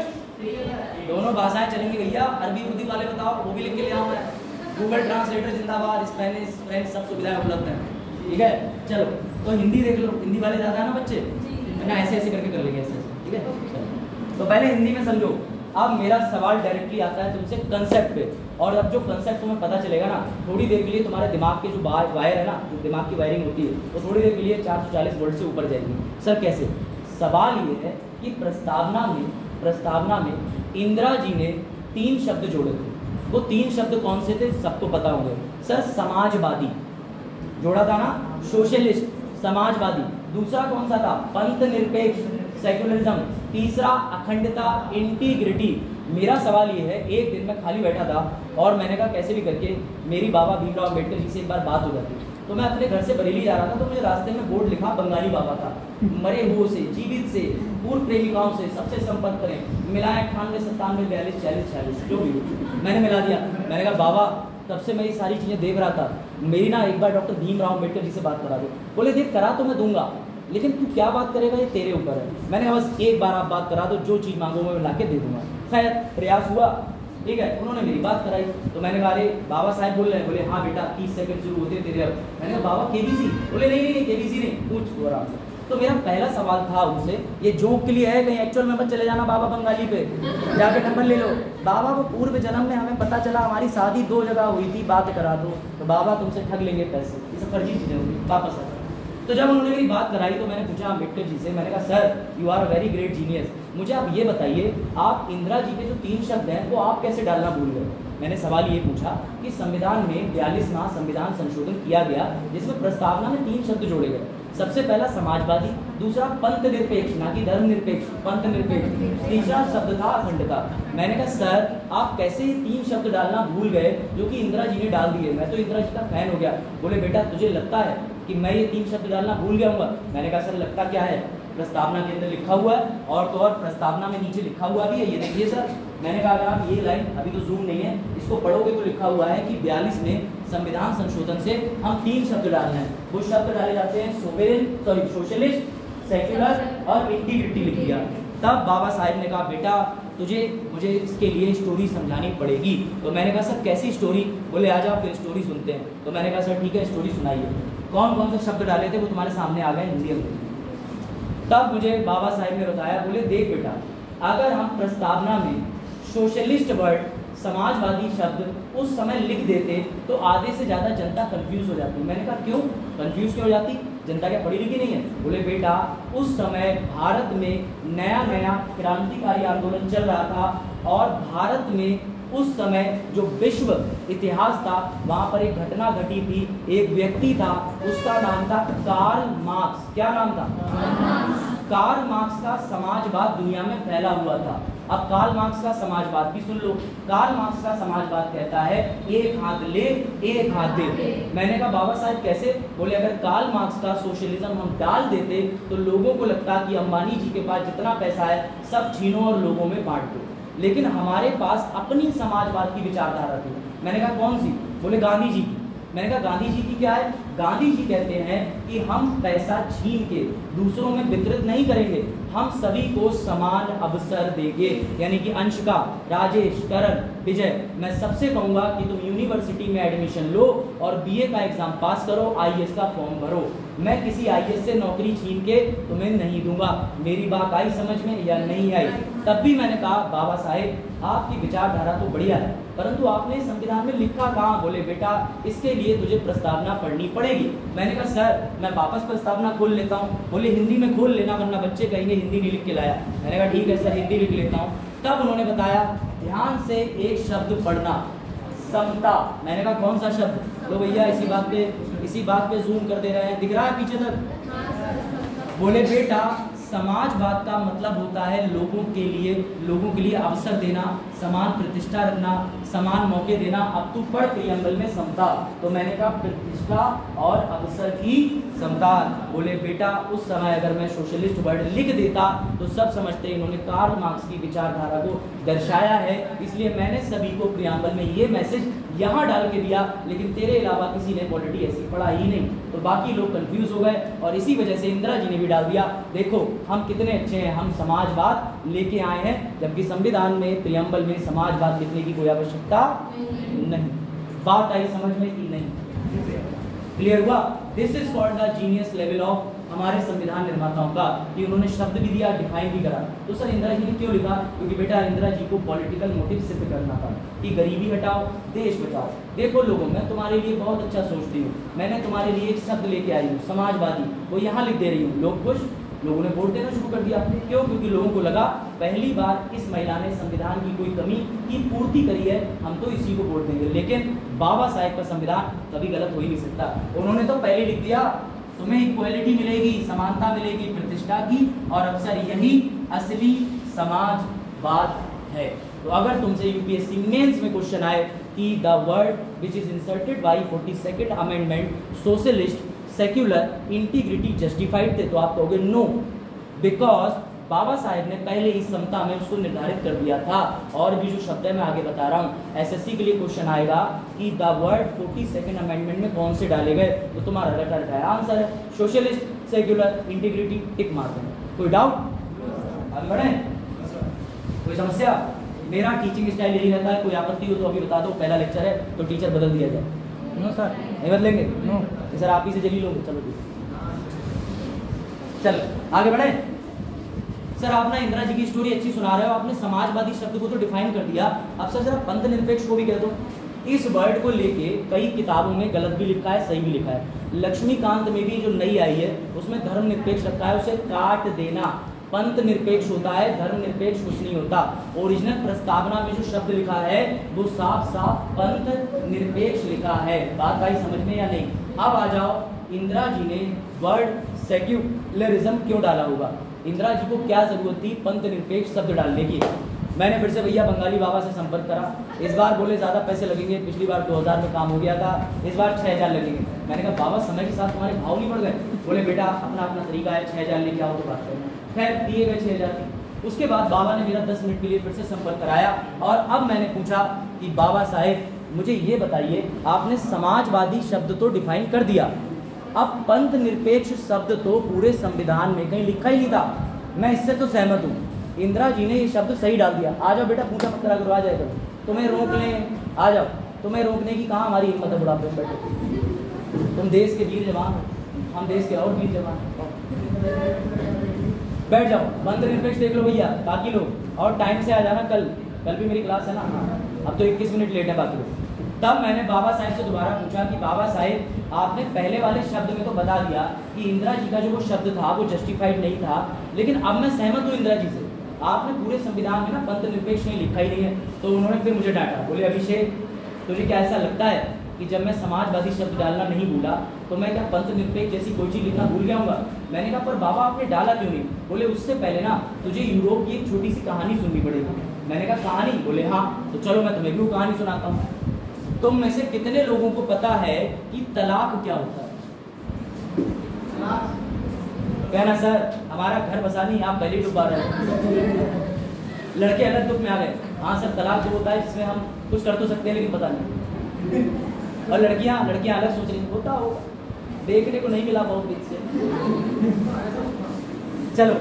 दोनों भाषाएं चलेंगी भैया। अरबी उर्दू वाले बताओ, वो भी लिख के ले आओ। मैं गूगल ट्रांसलेटर जिंदाबाद, स्पेनिश फ्रेंच सब सुविधाएं उपलब्ध हैं, ठीक है। चलो तो हिंदी देख लो, हिंदी वाले ज़्यादा है ना बच्चे, ना ऐसे ऐसे करके कर लेंगे ऐसे, ठीक है। तो पहले हिंदी में समझो। अब मेरा सवाल डायरेक्टली आता है तुमसे कंसेप्ट पे, और अब जो कंसेप्ट तुम्हें पता चलेगा ना, थोड़ी देर के लिए तुम्हारे दिमाग के जो वायर है ना, जो दिमाग की वायरिंग होती है, वो थोड़ी देर के लिए 440 वोल्ट से ऊपर जाएगी। सर कैसे? सवाल ये है कि प्रस्तावना में इंदिरा जी ने 3 शब्द जोड़े थे। वो 3 शब्द कौन से थे? सबको पता होंगे। सर समाजवादी जोड़ा था ना, सोशलिस्ट, समाजवादी। दूसरा कौन सा था? पंथ निरपेक्ष, सेक्युलरिज्म। तीसरा अखंडता, इंटीग्रिटी। मेरा सवाल ये है, एक दिन मैं खाली बैठा था और मैंने कहा कैसे भी करके मेरी बाबा भीमराव अम्बेडकर जी से एक बार बात हो जाती। तो मैं अपने घर से बरेली जा रहा था, तो मुझे रास्ते में बोर्ड लिखा बंगाली बाबा का, मरे हुओं से, जीवित से, पूर्व प्रेमिकाओं से सबसे संपर्क करें, मिलाएं 98 97 42 40 46 जो भी। मैंने मिला दिया। मैंने कहा बाबा तब से मैं ये सारी चीज़ें देख रहा था, मेरी ना एक बार डॉक्टर भीमराव अम्बेडकर जी से बात करा दो। बोले देख करा तो मैं दूंगा, लेकिन तू क्या बात करेगा ये तेरे ऊपर है। मैंने कहा बस एक बार आप बात करा दो, जो चीज़ मांगो मैं ला के दे दूंगा। खैर प्रयास हुआ, ठीक है। उन्होंने मेरी बात कराई, तो मैंने कहा अरे बाबा साहब बोल रहे हैं। बोले हाँ बेटा 30 सेकंड शुरू होते तेरे अब। मैंने कहा बाबा केबीसी? बोले नहीं केबीसी नहीं, पूछ आराम से। तो मेरा पहला सवाल था उनसे, ये जोक के लिए है, कहीं एक्चुअल में मत चले जाना बाबा बंगाली पे, जाके नंबर ले लो। बाबा वो पूर्व जन्म में हमें पता चला हमारी शादी 2 जगह हुई थी, बात करा दो, तो बाबा तुमसे ठग लेंगे पैसे, ये सब फर्जी चीज़ें होंगी, वापस आ। तो जब उन्होंने मेरी बात कराई तो मैंने पूछा अम्बेडकर जी से, मैंने कहा sir you are a very great genius, मुझे आप ये बताइए आप इंदिरा जी के जो 3 शब्द हैं वो आप कैसे डालना भूल गए। मैंने सवाल ये पूछा कि संविधान में 42वां संविधान संशोधन किया गया जिसमें प्रस्तावना में 3 शब्द जोड़े गए। सबसे पहला समाजवादी, दूसरा पंथ निरपेक्ष, ना कि धर्म निरपेक्ष, पंथ निरपेक्ष, तीसरा शब्द था अखंडता। मैंने कहा सर आप कैसे ये 3 शब्द डालना भूल गए जो कि इंदिरा जी ने डाल दिए, मैं तो इंदिरा जी का फैन हो गया। बोले बेटा तुझे लगता है कि मैं ये 3 शब्द डालना भूल गया हूँ? मैंने कहा सर लगता क्या है, प्रस्तावना के अंदर लिखा हुआ है, और तो और प्रस्तावना में नीचे लिखा हुआ भी है, ये देखिए सर। मैंने कहा अगर आप ये लाइन, अभी तो जूम नहीं है, इसको पढ़ोगे तो लिखा हुआ है कि 42 में संविधान संशोधन से हम 3 शब्द डालने हैं। वो शब्द डाले जाते हैं सोशलिस्ट, सेक्युलर और इंटीग्रिटी लिख दिया। तब बाबा साहब ने कहा बेटा मुझे इसके लिए स्टोरी समझानी पड़ेगी। तो मैंने कहा सर कैसी स्टोरी? बोले आ जाओ फिर स्टोरी सुनते हैं। तो मैंने कहा सर ठीक है स्टोरी सुनाइए। कौन कौन से शब्द डाले थे वो तुम्हारे सामने आ गए हिंदी अंग्रेजी। तब मुझे बाबा साहब ने बताया, बोले देख बेटा अगर हम प्रस्तावना में सोशलिस्ट वर्ड, समाजवादी शब्द उस समय लिख देते तो आधे से ज़्यादा जनता कंफ्यूज हो जाती। मैंने कहा क्यों कंफ्यूज क्यों हो जाती, जनता क्या पढ़ी लिखी नहीं है? बोले बेटा उस समय भारत में नया नया क्रांतिकारी आंदोलन चल रहा था और भारत में उस समय जो विश्व इतिहास था वहाँ पर एक घटना घटी थी, एक व्यक्ति था, उसका नाम था कार्ल मार्क्स। क्या नाम था? कार्ल मार्क्स का समाजवाद दुनिया में फैला हुआ था। अब कार्ल मार्क्स का समाजवाद भी सुन लो। कार्ल मार्क्स का समाजवाद कहता है एक हाथ ले एक हाथ दे। मैंने कहा बाबा साहब कैसे? बोले अगर कार्ल मार्क्स का सोशलिज्म हम डाल देते तो लोगों को लगता कि अंबानी जी के पास जितना पैसा है सब छीनो और लोगों में बांट दो, लेकिन हमारे पास अपनी समाजवाद की विचारधारा थी। मैंने कहा कौन सी? बोले गांधी जी की। मैंने कहा गांधी जी की क्या है? गांधी जी कहते हैं कि हम पैसा छीन के दूसरों में वितरित नहीं करेंगे, हम सभी को समान अवसर देंगे। यानी कि अंशिका, राजेश, करण, विजय, मैं सबसे कहूंगा कि तुम यूनिवर्सिटी में एडमिशन लो और बीए का एग्जाम पास करो, आईएएस का फॉर्म भरो। मैं किसी आईएएस से नौकरी छीन के तुम्हें नहीं दूंगा। मेरी बात आई समझ में या नहीं आई? तब भी मैंने कहा बाबा साहेब आपकी विचारधारा तो बढ़िया है, परंतु आपने संविधान में लिखा कहाँ? बोले बेटा इसके लिए तुझे प्रस्तावना पढ़नी पड़ेगी। मैंने कहा सर मैं वापस प्रस्तावना खोल लेता हूँ। बोले हिंदी में खोल लेना वरना बच्चे कहेंगे हिंदी नहीं लिख के लाया। मैंने कहा ठीक है सर हिंदी लिख लेता हूँ। तब उन्होंने बताया ध्यान से एक शब्द पढ़ना, समता। मैंने कहा कौन सा शब्द? तो भैया इसी बात पे जूम कर दे रहे हैं, दिख रहा है पीछे तक? बोले बेटा समाजवाद का मतलब होता है लोगों के लिए अवसर देना, समान प्रतिष्ठा रखना, समान मौके देना। अब तू पढ़ प्रियम्बल में समता। तो मैंने कहा प्रतिष्ठा और अवसर की समता। बोले बेटा उस समय अगर मैं सोशलिस्ट वर्ड लिख देता तो सब समझते इन्होंने कार्ल मार्क्स की विचारधारा को दर्शाया है, इसलिए मैंने सभी को प्रियम्बल में ये मैसेज यहाँ डाल के दिया, लेकिन तेरे अलावा किसी ने पॉलिटी ऐसी पढ़ा ही नहीं, तो बाकी लोग कंफ्यूज हो गए और इसी वजह से इंदिरा जी ने भी डाल दिया देखो हम कितने अच्छे हैं, हम समाजवाद लेके आए हैं, जबकि संविधान में प्रियम्बल में समाजवाद लिखने की कोई आवश्यकता नहीं। बात आई समझ में कि नहीं? क्लियर हुआ? This is called the genius level of हमारे संविधान निर्माताओं का, कि उन्होंने शब्द भी दिया, डिफाइन भी करा। तो सर इंदिरा जी ने क्यों लिखा? क्योंकि बेटा इंदिरा जी को पॉलिटिकल मोटिव सिद्ध करना था कि गरीबी हटाओ, देश बचाओ। देखो लोगों, मैं तुम्हारे लिए बहुत अच्छा सोचती हूँ, मैंने तुम्हारे लिए एक शब्द लेके आई हूँ समाजवादी, वो यहाँ लिख दे रही हूँ। लोग खुश, लोगों ने वोट देना शुरू कर दिया। क्यों? क्योंकि लोगों को लगा पहली बार इस महिला ने संविधान की कोई कमी की पूर्ति करी है, हम तो इसी को वोट देंगे। लेकिन बाबा साहेब का संविधान कभी गलत हो ही नहीं सकता। उन्होंने तो पहले लिख दिया तुम्हें इक्वालिटी मिलेगी, समानता मिलेगी, प्रतिष्ठा की और अवसर, यही असली समाजवाद है। तो अगर तुमसे यूपीएससी मेंस में क्वेश्चन आए कि the word which is inserted by 42nd amendment socialist secular integrity justified थे, तो आप कहोगे नो, बिकॉज बाबा साहेब ने पहले ही समता में उसको निर्धारित कर दिया था। और भी जो शब्द है मैं आगे बता रहा हूँ, एसएससी के लिए क्वेश्चन आएगा कि द वर्ड 42nd अमेंडमेंट में कौन से डाले गए, तो तुम्हारा रटा रटाया आंसर है सोशलिस्ट सेक्युलर इंटीग्रिटी, टिक मार देना। कोई डाउट? आगे बढ़े? कोई समस्या? मेरा टीचिंग स्टाइल यही रहता है, कोई आपत्ति हो तो अभी बता दो, पहला लेक्चर है तो टीचर बदल दिया जाए। नो सर नहीं बदलेंगे? नो सर आप ही से जली लोगे। चलो ठीक, चल आगे बढ़े। सर आप ना इंदिरा जी की स्टोरी अच्छी सुना रहे हो, आपने समाजवादी शब्द को तो डिफाइन कर दिया, अब सर जरा पंथ निरपेक्ष को भी कह दो। इस वर्ड को लेके कई किताबों में गलत भी लिखा है, सही भी लिखा है। लक्ष्मीकांत में भी जो नई आई है उसमें धर्म निरपेक्ष रखा है, उसे काट देना। पंथ निरपेक्ष होता है, धर्म निरपेक्ष कुछ नहीं होता। ओरिजिनल प्रस्तावना में जो शब्द लिखा है वो साफ साफ पंथ निरपेक्ष लिखा है। बात आई समझ में या नहीं? अब आ जाओ, इंदिरा जी ने वर्ड सेक्युलरिज्म क्यों डाला होगा? इंदिरा जी को क्या जरूरत थी पंथ निरपेक्ष शब्द डालने की? मैंने फिर से भैया बंगाली बाबा से संपर्क करा, इस बार बोले ज़्यादा पैसे लगेंगे, पिछली बार 2000 में काम हो गया था, इस बार 6000 लगेंगे। मैंने कहा बाबा समय के साथ तुम्हारे भाव नहीं बढ़ गए? बोले बेटा अपना अपना तरीका है, 6000 लेके आओ तो बात करना। खैर दिए गए 6000। उसके बाद बाबा ने मेरा 10 मिनट के लिए फिर से संपर्क कराया और अब मैंने पूछा कि बाबा साहेब मुझे ये बताइए, आपने समाजवादी शब्द तो डिफाइन कर दिया, अब पंथ निरपेक्ष शब्द तो पूरे संविधान में कहीं लिखा ही नहीं था। मैं इससे तो सहमत हूँ, इंदिरा जी ने ये शब्द सही डाल दिया। आ जाओ बेटा, पूछा मत करा करो, आ जाए करो, तुम्हें रोक लें, आ जाओ, तुम्हें रोकने की कहाँ हमारी हिम्मत है बुढ़ापे में बैठे। तुम देश के वीर जवान हो, हम देश के और वीर जवान। बैठ जाओ, पंथ निरपेक्ष देख लो भैया, बाकी लोग और टाइम से आ जाना, कल भी मेरी क्लास है ना। अब तो 21 मिनट लेट है बाकी लोग। तब मैंने बाबा साहेब से दोबारा पूछा कि बाबा साहेब आपने पहले वाले शब्द में तो बता दिया कि इंदिरा जी का जो वो शब्द था वो जस्टिफाइड नहीं था, लेकिन अब मैं सहमत हूँ इंदिरा जी से, आपने पूरे संविधान में ना पंथ निरपेक्ष नहीं लिखा ही नहीं है। तो उन्होंने फिर मुझे डांटा, बोले अभिषेक तुझे क्या ऐसा लगता है कि जब मैं समाजवादी शब्द डालना नहीं भूला तो मैं क्या पंथ निरपेक्ष जैसी कोई चीज़ लिखना भूल गया हूँगा। मैंने कहा पर बाबा आपने डाला क्यों नहीं? बोले उससे पहले ना तुझे यूरोप की एक छोटी सी कहानी सुननी पड़ेगी। मैंने कहा कहानी? बोले हाँ, तो चलो मैं तुम्हें भी वो कहानी सुनाता हूँ। तुम में से कितने लोगों को पता है कि तलाक क्या होता है? कहना सर हमारा घर बसा नहीं, आप पहले डुबा रहे हैं। लड़के अलग दुख में आ गए। हाँ सर तलाक जो होता है जिसमें हम कुछ कर तो सकते हैं लेकिन पता नहीं। और लड़कियां अलग सोच रही होता होगा, देखने को नहीं मिला बहुत दिन से। चलो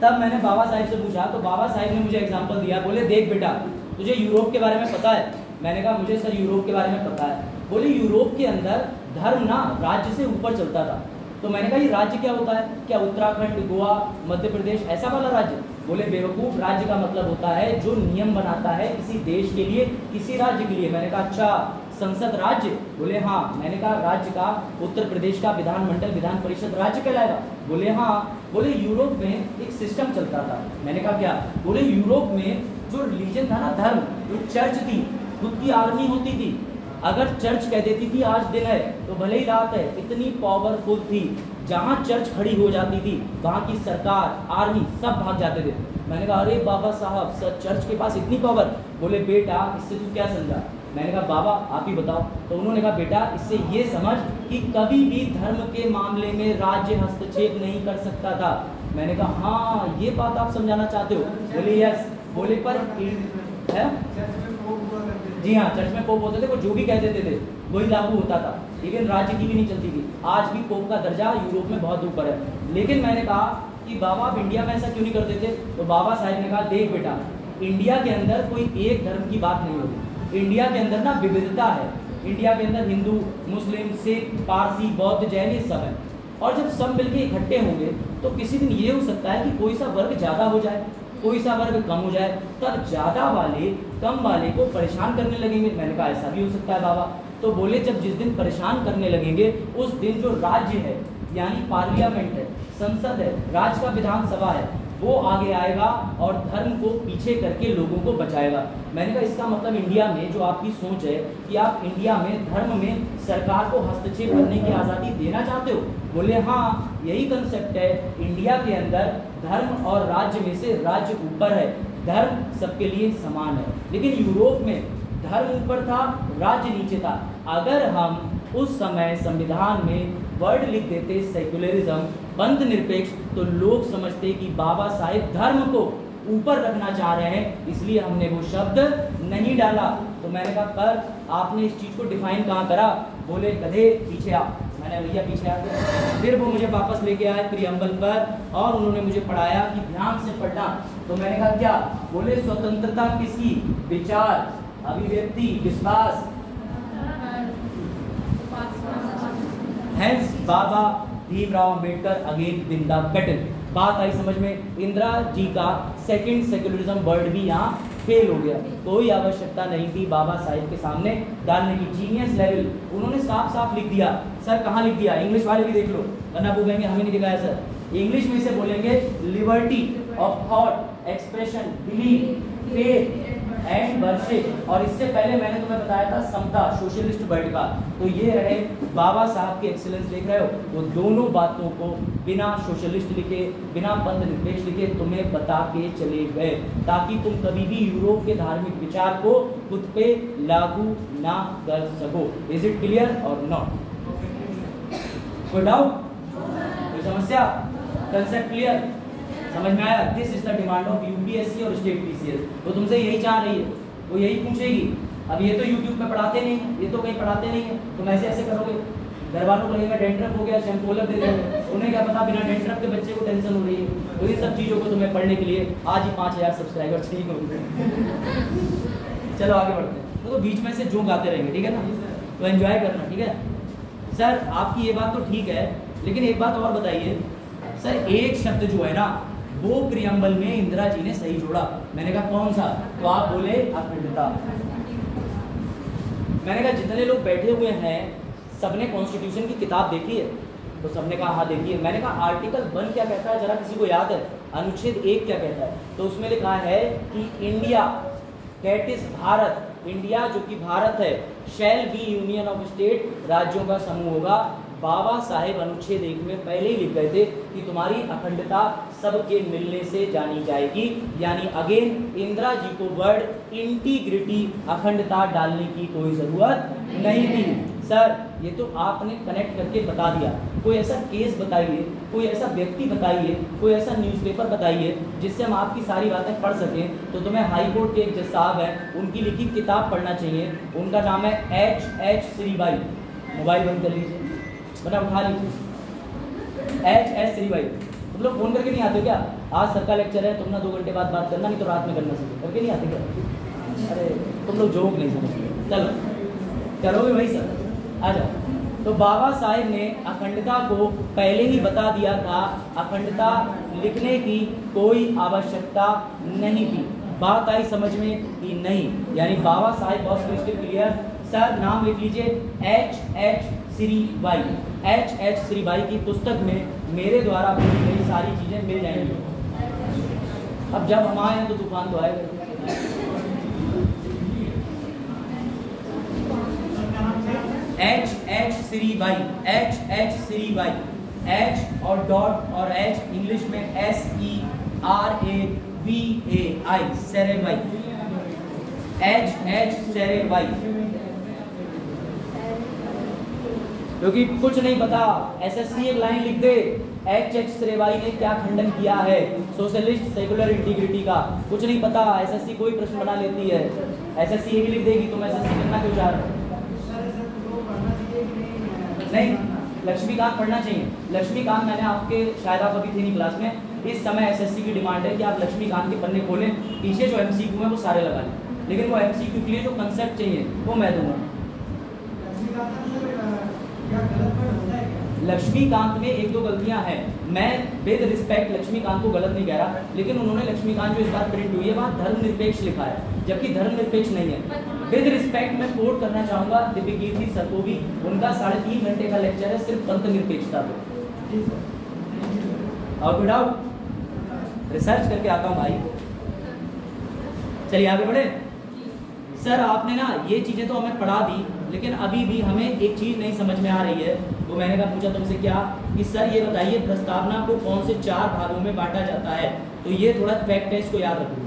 तब मैंने बाबा साहिब से पूछा तो बाबा साहिब ने मुझे एग्जांपल दिया। बोले देख बेटा तुझे यूरोप के बारे में पता है? मैंने कहा मुझे सर यूरोप के बारे में पता है। बोले यूरोप के अंदर धर्म ना राज्य से ऊपर चलता था। तो मैंने कहा ये राज्य क्या होता है? क्या उत्तराखंड, गोवा, मध्य प्रदेश ऐसा वाला राज्य? बोले बेवकूफ, राज्य का मतलब होता है जो नियम बनाता है किसी देश के लिए, किसी राज्य के लिए। मैंने कहा अच्छा संसद राज्य? बोले हाँ। मैंने कहा राज्य का उत्तर प्रदेश का विधानमंडल विधान परिषद राज्य कहलाएगा? बोले हाँ। बोले यूरोप में एक सिस्टम चलता था। मैंने कहा क्या? बोले यूरोप में जो रिलीजन था ना, धर्म, जो चर्च थी, खुद की आर्मी होती थी। अगर चर्च कह देती थी आज दिन है तो भले ही रात है, इतनी पावरफुल थी। जहाँ चर्च खड़ी हो जाती थी वहाँ की सरकार, आर्मी सब भाग जाते थे। मैंने कहा अरे बाबा साहब सर चर्च के पास इतनी पावर? बोले बेटा इससे तू क्या समझा? मैंने कहा बाबा आप ही बताओ। तो उन्होंने कहा बेटा इससे ये समझ कि कभी भी धर्म के मामले में राज्य हस्तक्षेप नहीं कर सकता था। मैंने कहा हाँ ये बात आप समझाना चाहते हो? बोले यस। बोले पर है? जी हाँ, चर्च में पोप होते थे, वो जो भी कह देते थे वही लागू होता था। इवन राज्य की भी नहीं चलती थी। आज भी पोप का दर्जा यूरोप में बहुत ऊपर है। लेकिन मैंने कहा कि बाबा आप इंडिया में ऐसा क्यों नहीं करते थे? तो बाबा साहब ने कहा देख बेटा इंडिया के अंदर कोई एक धर्म की बात नहीं होती। इंडिया के अंदर ना विविधता है। इंडिया के अंदर हिंदू, मुस्लिम, सिख, पारसी, बौद्ध, जैन ये सब है। और जब सब मिलकर इकट्ठे होंगे तो किसी दिन ये हो सकता है कि कोई सा वर्ग ज़्यादा हो जाए, कोई सा वर्ग कम हो जाए, तब ज़्यादा वाले कम वाले को परेशान करने लगेंगे। मैंने कहा ऐसा भी हो सकता है बाबा। तो बोले जब जिस दिन परेशान करने लगेंगे उस दिन जो राज्य है यानी पार्लियामेंट है, संसद है, राज्य का विधानसभा है, वो आगे आएगा और धर्म को पीछे करके लोगों को बचाएगा। मैंने कहा इसका मतलब इंडिया में जो आपकी सोच है कि आप इंडिया में धर्म में सरकार को हस्तक्षेप करने की आज़ादी देना चाहते हो? बोले हाँ यही कंसेप्ट है। इंडिया के अंदर धर्म और राज्य में से राज्य ऊपर है, धर्म सबके लिए समान है। लेकिन यूरोप में धर्म ऊपर था, राज्य नीचे था। अगर हम उस समय संविधान में वर्ड लिख देते सेक्युलरिज्म, पंथ निरपेक्ष, तो लोग समझते कि बाबा साहेब धर्म को ऊपर रखना चाह रहे हैं, इसलिए हमने वो शब्द नहीं डाला। तो मैंने कहा पर आपने इस चीज़ को डिफाइन कहाँ करा? बोले गधे पीछे आ। मैंने भैया पीछे आ गया। फिर वो मुझे वापस लेके आए प्रियम्बल पर और उन्होंने मुझे पढ़ाया कि ध्यान से पढ़ना। तो मैंने कहा क्या? बोले स्वतंत्रता किसकी? विचार, अभिव्यक्ति, विश्वास। Hence Baba Bhimrao Ambedkar again in the battle. बात आई समझ में? इंदिरा जी का सेकंड सेक्युलरिज्म वर्ड भी यहाँ फेल हो गया। कोई आवश्यकता नहीं थी बाबा साहिब के सामने डालने की। जीनियस लेवल उन्होंने साफ साफ लिख दिया। सर कहाँ लिख दिया? इंग्लिश वाले भी देख लो, वरना वो कहेंगे हमें नहीं दिखाया सर। इंग्लिश में से बोलेंगे liberty of thought, expression, belief, faith and worship. और इससे पहले मैंने तुम्हें बताया था समता, सोशलिस्ट वर्ड का। तो ये रहे बाबा साहब की एक्सीलेंस, देख रहे हो? वो दोनों बातों को बिना सोशलिस्ट लिखे, बिना पंथ निरपेक्ष लिखे तुम्हें बता के चले गए, ताकि तुम कभी भी यूरोप के धार्मिक विचार को खुद पे लागू ना कर सको। इज इट क्लियर और नॉट? कोई डाउट, कोई समस्या? कंसेप्ट क्लियर, समझ में आया? This is the demand of UPSC और स्टेट पीसीएस। वो तुमसे यही चाह रही है, वो यही पूछेगी। अब ये तो यूट्यूब पे पढ़ाते नहीं है, ये तो कहीं पढ़ाते नहीं है, तुम ऐसे ऐसे करोगे, घर वालों को लगेगा डेंड्रफ हो गया, शैम्पूलर दे देंगे। उन्हें क्या पता बिना डेंड्रफ के बच्चे को टेंशन हो रही है। तो इन सब चीज़ों को तुम्हें पढ़ने के लिए आज ही 5000 सब्सक्राइबर ठीक हो गए। चलो आगे बढ़ते हैं। तो बीच में से जो गाते रहेंगे, ठीक है ना? तो एंजॉय करना, ठीक है? सर आपकी ये बात तो ठीक है, लेकिन एक बात और बताइए सर, एक शब्द जो है ना वो प्रियम्बल में इंदिरा जी ने सही जोड़ा। मैंने कहा कौन सा? तो आप बोले अखंडता। मैंने कहा जितने लोग बैठे हुए हैं सबने कॉन्स्टिट्यूशन की किताब देखी है? तो सबने कहा हाँ देखी है। मैंने कहा आर्टिकल 1 क्या कहता है, जरा किसी को याद है? अनुच्छेद 1 क्या कहता है? तो उसमें लिखा है कि India, that is Bharat, India जो कि भारत है, shall be union of state, राज्यों का समूह होगा। बाबा साहेब अनुच्छेद 1 में पहले ही लिख गए थे कि तुम्हारी अखंडता सबके मिलने से जानी जाएगी। यानी अगेन इंदिरा जी को वर्ड इंटीग्रिटी, अखंडता डालने की कोई जरूरत नहीं थी। सर ये तो आपने कनेक्ट करके बता दिया। कोई ऐसा केस बताइए, कोई ऐसा व्यक्ति बताइए, कोई ऐसा न्यूज़पेपर बताइए जिससे हम आपकी सारी बातें पढ़ सकें। तो तुम्हें हाई कोर्ट के एक जज साहब हैं, उनकी लिखी किताब पढ़ना चाहिए। उनका नाम है H श्रीबाई। मोबाइल बंद कर लीजिए, बना उठा लीजिए। H श्रीबाई। तुम लोग फ़ोन करके नहीं आते क्या? आज सर का लेक्चर है, तुम ना 2 घंटे बाद बात करना, नहीं तो रात में करना चाहिए। करके नहीं आते क्या? अरे तुम लोग जोक नहीं समझते। चलो करोगे भाई सर, आ जाओ। तो बाबा साहेब ने अखंडता को पहले ही बता दिया था, अखंडता लिखने की कोई आवश्यकता नहीं थी। बात आई समझ में कि नहीं? यानी बाबा साहेब बहुत क्रिस्टल क्लियर। सर नाम लिख लीजिए H श्रीबाई। H श्रीबाई की पुस्तक में मेरे द्वारा बोली गई सारी चीजें मिल जाएंगी। अब जब हम आए हैं तो तूफान तो आएगा। H Shribai, H Shribai, H और डॉट और H इंग्लिश में SERAVAI, सेरेबाई। H सेरेबाई, क्योंकि कुछ नहीं पता। SSC एक लाइन लिख दे, H श्रेबाई ने क्या खंडन किया है सोशलिस्ट सेकुलर इंटीग्रिटी का। कुछ नहीं पता, SSC कोई प्रश्न बना लेती है। SSC ये भी लिख देगी, तुम SSC करना क्यों चाह रहे हो? नहीं, लक्ष्मीकांत पढ़ना चाहिए। लक्ष्मीकांत, मैंने आपके, शायद आप अभी थे नहीं क्लास में, इस समय SSC की डिमांड है कि आप लक्ष्मीकांत के पन्ने खोलें, पीछे जो MCQ है वो सारे लगा लें, लेकिन वो MCQ के लिए जो कंसेप्ट चाहिए वो मैं दूंगा। लक्ष्मीकांत में 1-2 गलतियां हैं। मैं विद रिस्पेक्ट लक्ष्मीकांत को गलत नहीं कह रहा, लेकिन उन्होंने लक्ष्मीकांत जो इस बार प्रिंट हुई है वहाँ धर्मनिरपेक्ष लिखा है, जबकि धर्मनिरपेक्ष नहीं है। विद रिस्पेक्ट मैं कोट करना चाहूँगा दिव्यकीर्ति सर को भी, उनका 3.5 घंटे का लेक्चर है सिर्फ पंथ निरपेक्षता पे। और विदाउट रिसर्च करके आता हूँ भाई। चलिए आगे बढ़े। सर आपने ना ये चीज़ें तो हमें पढ़ा दी, लेकिन अभी भी हमें एक चीज़ नहीं समझ में आ रही है। तो मैंने कहा पूछा तुमसे क्या कि सर ये बताइए प्रस्तावना को कौन से 4 भागों में बांटा जाता है? तो ये थोड़ा फैक्ट है, इसको याद रखो।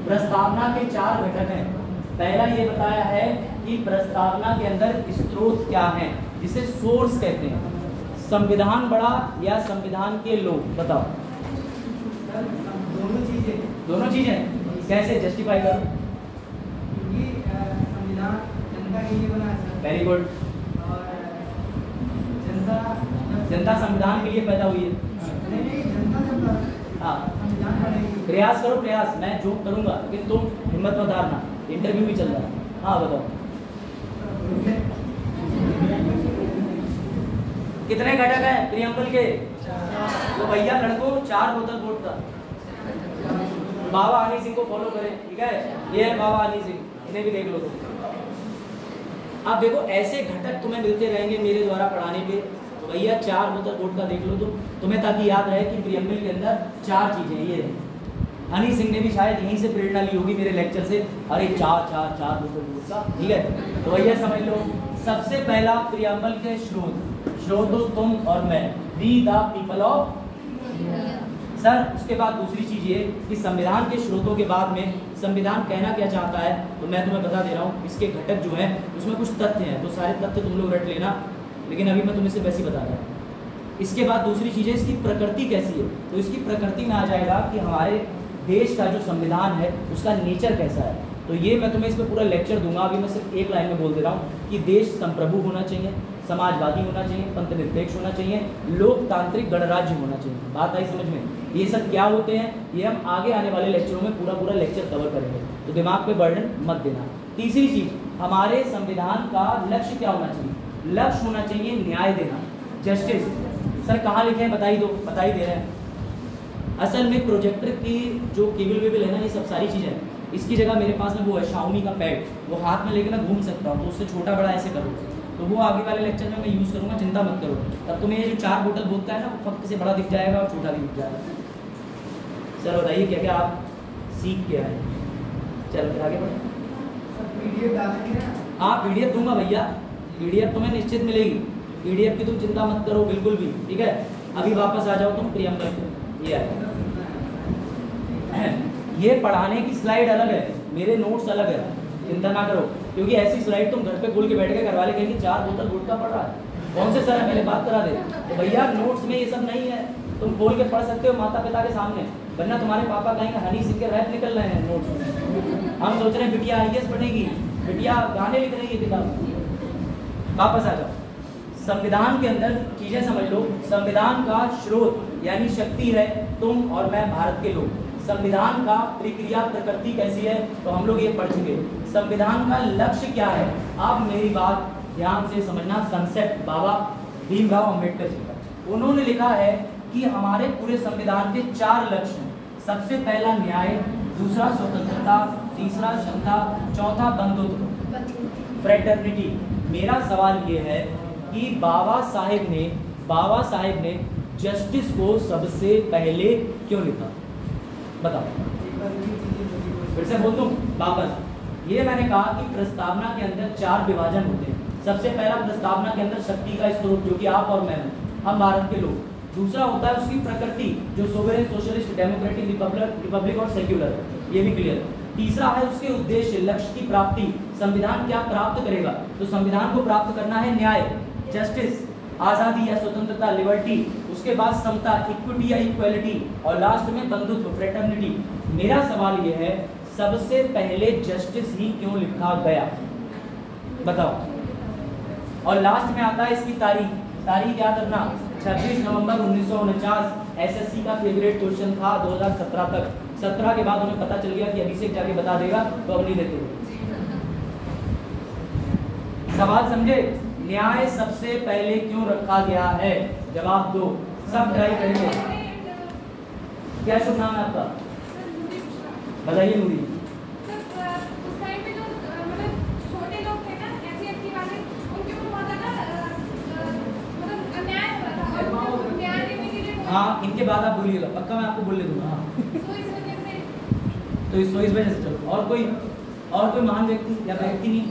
प्रस्तावना के 4 घटक हैं। पहला ये बताया है कि प्रस्तावना के अंदर स्रोत क्या है, जिसे सोर्स कहते हैं। संविधान बड़ा या संविधान के लोग? बताओ। दोनों चीजें कैसे जस्टिफाई करो? संविधान जनता के लिए बना है। Very good. और जनता संविधान के लिए पैदा हुई है। नहीं, जनता जब हाँ, संविधान बनेगी। प्रयास करो, प्रयास। मैं जो करूंगा, लेकिन तुम हिम्मत मत हारना, इंटरव्यू भी चल रहा है। हाँ बताओ, कितने घटक हैं प्रियम्बल के? तो भैया लड़कों 4 बोतल वोट का। बाबा हनी सिंह को फॉलो करें, ठीक है? ये है बाबा हनी सिंह, इन्हें भी देख लो तुम। अब देखो ऐसे घटक तुम्हें मिलते रहेंगे मेरे द्वारा पढ़ाने पे। तो भैया 4 बोतल वोट का देख लो तुम्हें, ताकि याद रहे कि प्रियम्बल के अंदर 4 चीजें ये है। हनी सिंह ने भी शायद यहीं से प्रेरणा ली होगी मेरे लेक्चर से। अरे 4 बोतल वोट का, ठीक है? तो भैया समझ लो, सबसे पहला प्रियम्बल के स्रोत हो तुम और मैं, we the people of. Sir उसके बाद दूसरी चीज़ ये कि संविधान के स्रोतों के बाद में संविधान कहना क्या चाहता है, तो मैं तुम्हें बता दे रहा हूँ। इसके घटक जो हैं उसमें कुछ तथ्य हैं, तो सारे तथ्य तुम लोग रट लेना, लेकिन अभी मैं तुम्हें सिर्फ वैसे ही बता रहा हूँ। इसके बाद दूसरी चीज़ है इसकी प्रकृति कैसी है। तो इसकी प्रकृति में आ जाएगा कि हमारे देश का जो संविधान है उसका नेचर कैसा है। तो ये मैं तुम्हें इस पर पूरा लेक्चर दूंगा। अभी मैं सिर्फ एक लाइन में बोल दे रहा हूँ कि देश संप्रभु होना चाहिए, समाजवादी होना चाहिए, पंथ निरपेक्ष होना चाहिए, लोकतांत्रिक गणराज्य होना चाहिए। बात आई समझ में? ये सब क्या होते हैं ये हम आगे आने वाले लेक्चरों में पूरा लेक्चर कवर करेंगे, तो दिमाग पे बर्डन मत देना। तीसरी चीज, हमारे संविधान का लक्ष्य क्या होना चाहिए? लक्ष्य होना चाहिए न्याय देना, जस्टिस। सर कहाँ लिखे हैं बता ही दो, बता ही दे रहे हैं। असल में प्रोजेक्टर की जो केबल वेबल है ना, ये सब सारी चीज़ें इसकी जगह मेरे पास में वो है Xiaomi का पैड, वो हाथ में लेके मैं घूम सकता हूँ, तो उससे छोटा बड़ा ऐसे करो, तो वो आगे वाले लेक्चर में मैं यूज़ करूँगा, चिंता मत करो। तब तुम्हें ये जो 4 बोतल बोलता है ना, वो फक्त से बड़ा दिख जाएगा और छोटा भी दिख जाएगा। सर बताइए क्या क्या आप सीख के आए? चलो फिर आगे बढ़े। PDF डालेंगे ना? हाँ PDF दूंगा भैया, PDF तुम्हें निश्चित मिलेगी, PDF की तुम चिंता मत करो बिल्कुल भी, ठीक है। अभी वापस आ जाओ तुम प्रियंका को, ये है, ये पढ़ाने की स्लाइड अलग है, मेरे नोट्स अलग है, चिंता ना करो, क्योंकि ऐसी स्लाइड तुम घर पे खोल के बैठ के घर वाले कहेंगे 4 बोतल गुटखा पढ़ रहा है, कौन से सर है पहले बात करा दे। तो भैया नोट्स में ये सब नहीं है, तुम खोल के पढ़ सकते हो माता पिता के सामने, वरना तुम्हारे पापा कहेंगे हनी सिंह के रैप निकल रहे हैं नोट्स में। हम सोच रहे हैं बिटिया IAS बनेगी, बिटिया गाने लिख रही है किताब। वापस आ जाओ, संविधान के अंदर चीजें समझ लो। संविधान का स्रोत यानी शक्ति है तुम और मैं, भारत के लोग। संविधान का प्रक्रिया प्रकृति कैसी है तो हम लोग ये पढ़ चुके। संविधान का लक्ष्य क्या है, आप मेरी बात ध्यान से समझना। कंसेप्ट बाबा भीमराव अंबेडकर जी का, उन्होंने लिखा है कि हमारे पूरे संविधान के 4 लक्ष्य हैं। सबसे पहला न्याय, दूसरा स्वतंत्रता, तीसरा क्षमता, चौथा बंधुत्व, फ्रेटर्निटी। मेरा सवाल ये है कि बाबा साहेब ने जस्टिस को सबसे पहले क्यों लिखा, बताओ। फिर से बोल दूं वापस, ये मैंने कहा कि प्रस्तावना के अंदर 4 विभाजन होते हैं। सबसे पहला प्रस्तावना के अंदर शक्ति का स्रोत, जो कि आप और मैं हूं, हम भारत के लोग। दूसरा होता है उसकी प्रकृति, जो सोवरेन, सोशलिस्ट, डेमोक्रेटिक, रिपब्लिक और सेक्युलर, ये भी क्लियर। तीसरा है उसके उद्देश्य, लक्ष्य की प्राप्ति, संविधान क्या प्राप्त करेगा, तो संविधान को प्राप्त करना है न्याय, जस्टिस, आज़ादी या स्वतंत्रता, लिबर्टी, उसके बाद समता, इक्विटी या इक्वालिटी, और लास्ट में बंधुत्व, फ्रेटर्निटी। मेरा सवाल ये है, सबसे पहले जस्टिस ही क्यों लिखा गया, बताओ। और लास्ट में आता है इसकी तारीख याद रखना, 26 नवंबर 1949। एसएससी का फेवरेट क्वेश्चन था 2017 तक। 17 के बाद उन्हें पता चल गया कि अभिषेक जाके बता देगा, तो अब नहीं देते। सवाल समझे, न्याय सबसे पहले क्यों रखा गया है, जवाब दो, सब ट्राई करेंगे। क्या शुभ नाम है आपका, बताइए नूरी। हाँ, इनके बाद आप बोलिएगा, पक्का मैं आपको बोलने दूंगा। हाँ तो इस वजह से चलो, और कोई महान व्यक्ति या व्यक्ति नहीं।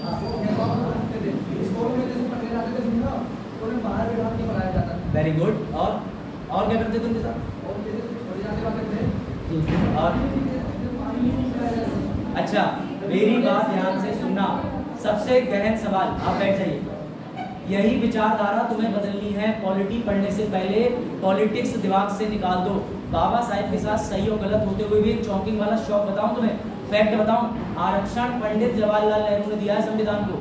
Very good. और क्या करते थे उनके साथ, और अच्छा मेरी बात ध्यान से सुनना। सबसे गहन सवाल, आप बैठ जाइए। यही विचारधारा तुम्हें बदलनी है। पॉलिटी पढ़ने से पहले पॉलिटिक्स दिमाग से निकाल दो। बाबा साहेब के साथ सही और गलत होते हुए भी एक चौंकिंग वाला शौक बताऊं तुम्हें, फैक्ट बताऊं। आरक्षण पंडित जवाहरलाल नेहरू ने दिया है संविधान को।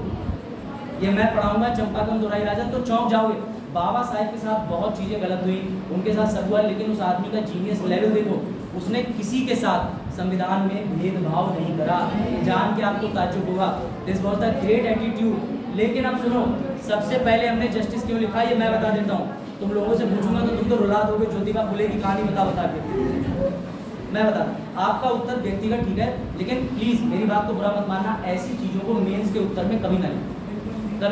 ये मैं पढ़ाऊंगा चंपाकम दोराई राजन, तो चौंक जाओगे। बाबा साहेब के साथ बहुत चीजें गलत हुई, उनके साथ सब हुआ, लेकिन उस आदमी का जीनियस लेवल देखो। उसने किसी के साथ संविधान में भेदभाव नहीं करा। जान के आपको ताज्जुब होगा, this was the great attitude. लेकिन अब सुनो, सबसे पहले हमने जस्टिस क्यों लिखा ये मैं बता देता हूँ। तुम लोगों से पूछूंगा तो तुम तो रुला दोगे, ज्योतिबा फुले की कहानी बता के। मैं बता, आपका उत्तर व्यक्तिगत ठीक है, लेकिन प्लीज मेरी बात को बुरा मत मानना। ऐसी चीजों को मेंस के उत्तर में कभी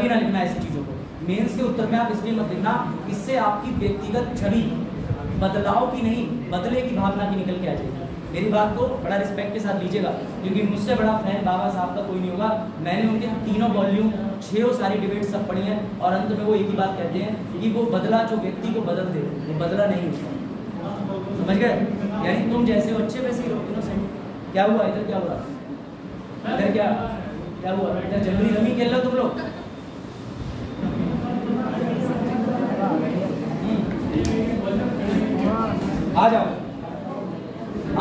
ना लिखना ऐसी चीजों को। मेंस के उत्तर में आप इसलिए मत लिखना, इससे आपकी व्यक्तिगत छवि बदलाव की नहीं, बदले की भावना की निकल के आ जाएगी। मेरी बात को बड़ा रिस्पेक्ट के साथ लीजिएगा, क्योंकि मुझसे बड़ा फैन बाबा साहब का कोई नहीं होगा। मैंने उनके 3 वॉल्यूम 6 सारी डिबेट सब पढ़ी हैं, और अंत में वो एक ही बात कहते हैं कि वो बदला जो व्यक्ति को बदल दे, वो बदला नहीं होता। समझ गए? यानी तुम जैसे हो अच्छे वैसे ही रहो, इनोसेंट। क्या हुआ इधर, क्या हुआ इधर, क्या हुआ इधर? जंगली रमी खेल लो तुम लोग। आ जाओ।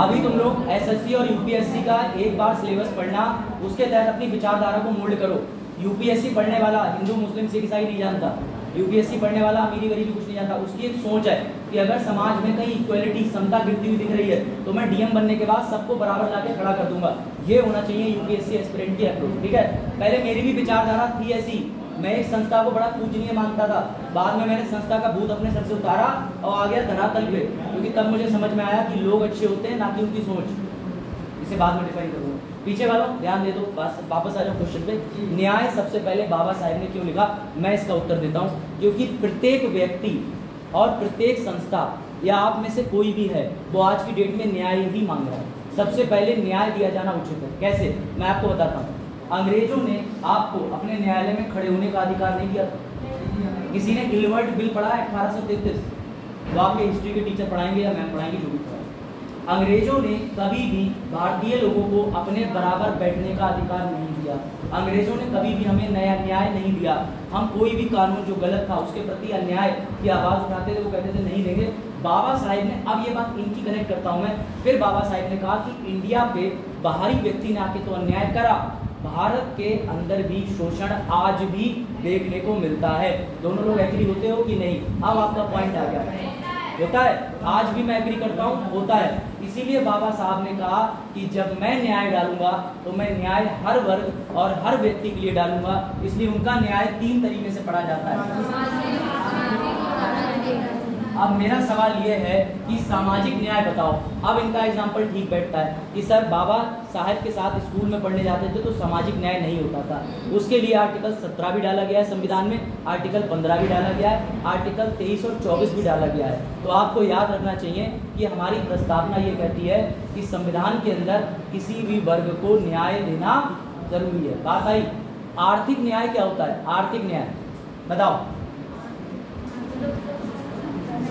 अभी तुम लोग एसएससी और यूपीएससी का एक बार सिलेबस पढ़ना, उसके तहत अपनी विचारधारा को मोल्ड करो। यूपीएससी पढ़ने वाला हिंदू मुस्लिम सिख ईसाई नहीं जानता, यूपीएससी पढ़ने वाला अमीरी गरीबी कुछ नहीं जानता। उसकी एक सोच है कि अगर समाज में कहीं इक्वलिटी, समता गिरती हुई दिख रही है, तो मैं डीएम बनने के बाद सबको बराबर लाके खड़ा कर दूंगा। ये होना चाहिए यूपीएससी एस्पिरेंट की अप्रोच, ठीक है। पहले मेरी भी विचारधारा थी ऐसी, मैं एक संस्था को बड़ा पूजनीय मानता था। बाद में मैंने संस्था का भूत अपने सर से उतारा और आ गया धरातल पे, क्योंकि तब मुझे समझ में आया कि लोग अच्छे होते हैं, ना कि उनकी सोच। इसे बाद में डिफाइन करूँगा। पीछे वालों ध्यान दे दो, वापस आ जाओ क्वेश्चन पे। न्याय सबसे पहले बाबा साहेब ने क्यों लिखा, मैं इसका उत्तर देता हूँ। क्योंकि प्रत्येक व्यक्ति और प्रत्येक संस्था या आप में से कोई भी है वो आज की डेट में न्याय ही मांग रहा है। सबसे पहले न्याय दिया जाना उचित है। कैसे, मैं आपको बताता हूँ। अंग्रेजों ने आपको अपने न्यायालय में खड़े होने का अधिकार नहीं दिया था। किसी ने इलवर्ट बिल पढ़ा है 1833, वो आपके हिस्ट्री के टीचर पढ़ाएंगे या मैम पढ़ाएंगे, जो भी पढ़ाएंगे। अंग्रेजों ने कभी भी भारतीय लोगों को अपने बराबर बैठने का अधिकार नहीं दिया। अंग्रेजों ने कभी भी हमें नया न्याय नहीं दिया। हम कोई भी कानून जो गलत था उसके प्रति अन्याय की आवाज़ उठाते थे, वो कहते थे नहीं देंगे। बाबा साहेब ने, अब ये बात इनकी कनेक्ट करता हूँ मैं, फिर बाबा साहेब ने कहा कि इंडिया पे बाहरी व्यक्ति ने आके तो अन्याय करा, भारत के अंदर भी शोषण आज भी देखने को मिलता है। दोनों लोग एग्री होते हो कि नहीं? अब आपका पॉइंट आ गया। होता है, आज भी मैं एग्री करता हूँ, होता है। इसीलिए बाबा साहब ने कहा कि जब मैं न्याय डालूंगा तो मैं न्याय हर वर्ग और हर व्यक्ति के लिए डालूंगा। इसलिए उनका न्याय 3 तरीके से पढ़ा जाता है। अब मेरा सवाल यह है कि सामाजिक न्याय बताओ। अब इनका एग्जाम्पल ठीक बैठता है कि सर बाबा साहब के साथ स्कूल में पढ़ने जाते थे तो सामाजिक न्याय नहीं होता था। उसके लिए आर्टिकल 17 भी डाला गया है संविधान में, आर्टिकल 15 भी डाला गया है, आर्टिकल 23 और 24 भी डाला गया है। तो आपको याद रखना चाहिए कि हमारी प्रस्तावना ये कहती है कि संविधान के अंदर किसी भी वर्ग को न्याय देना जरूरी है। बात आई। आर्थिक न्याय क्या होता है? आर्थिक न्याय बताओ,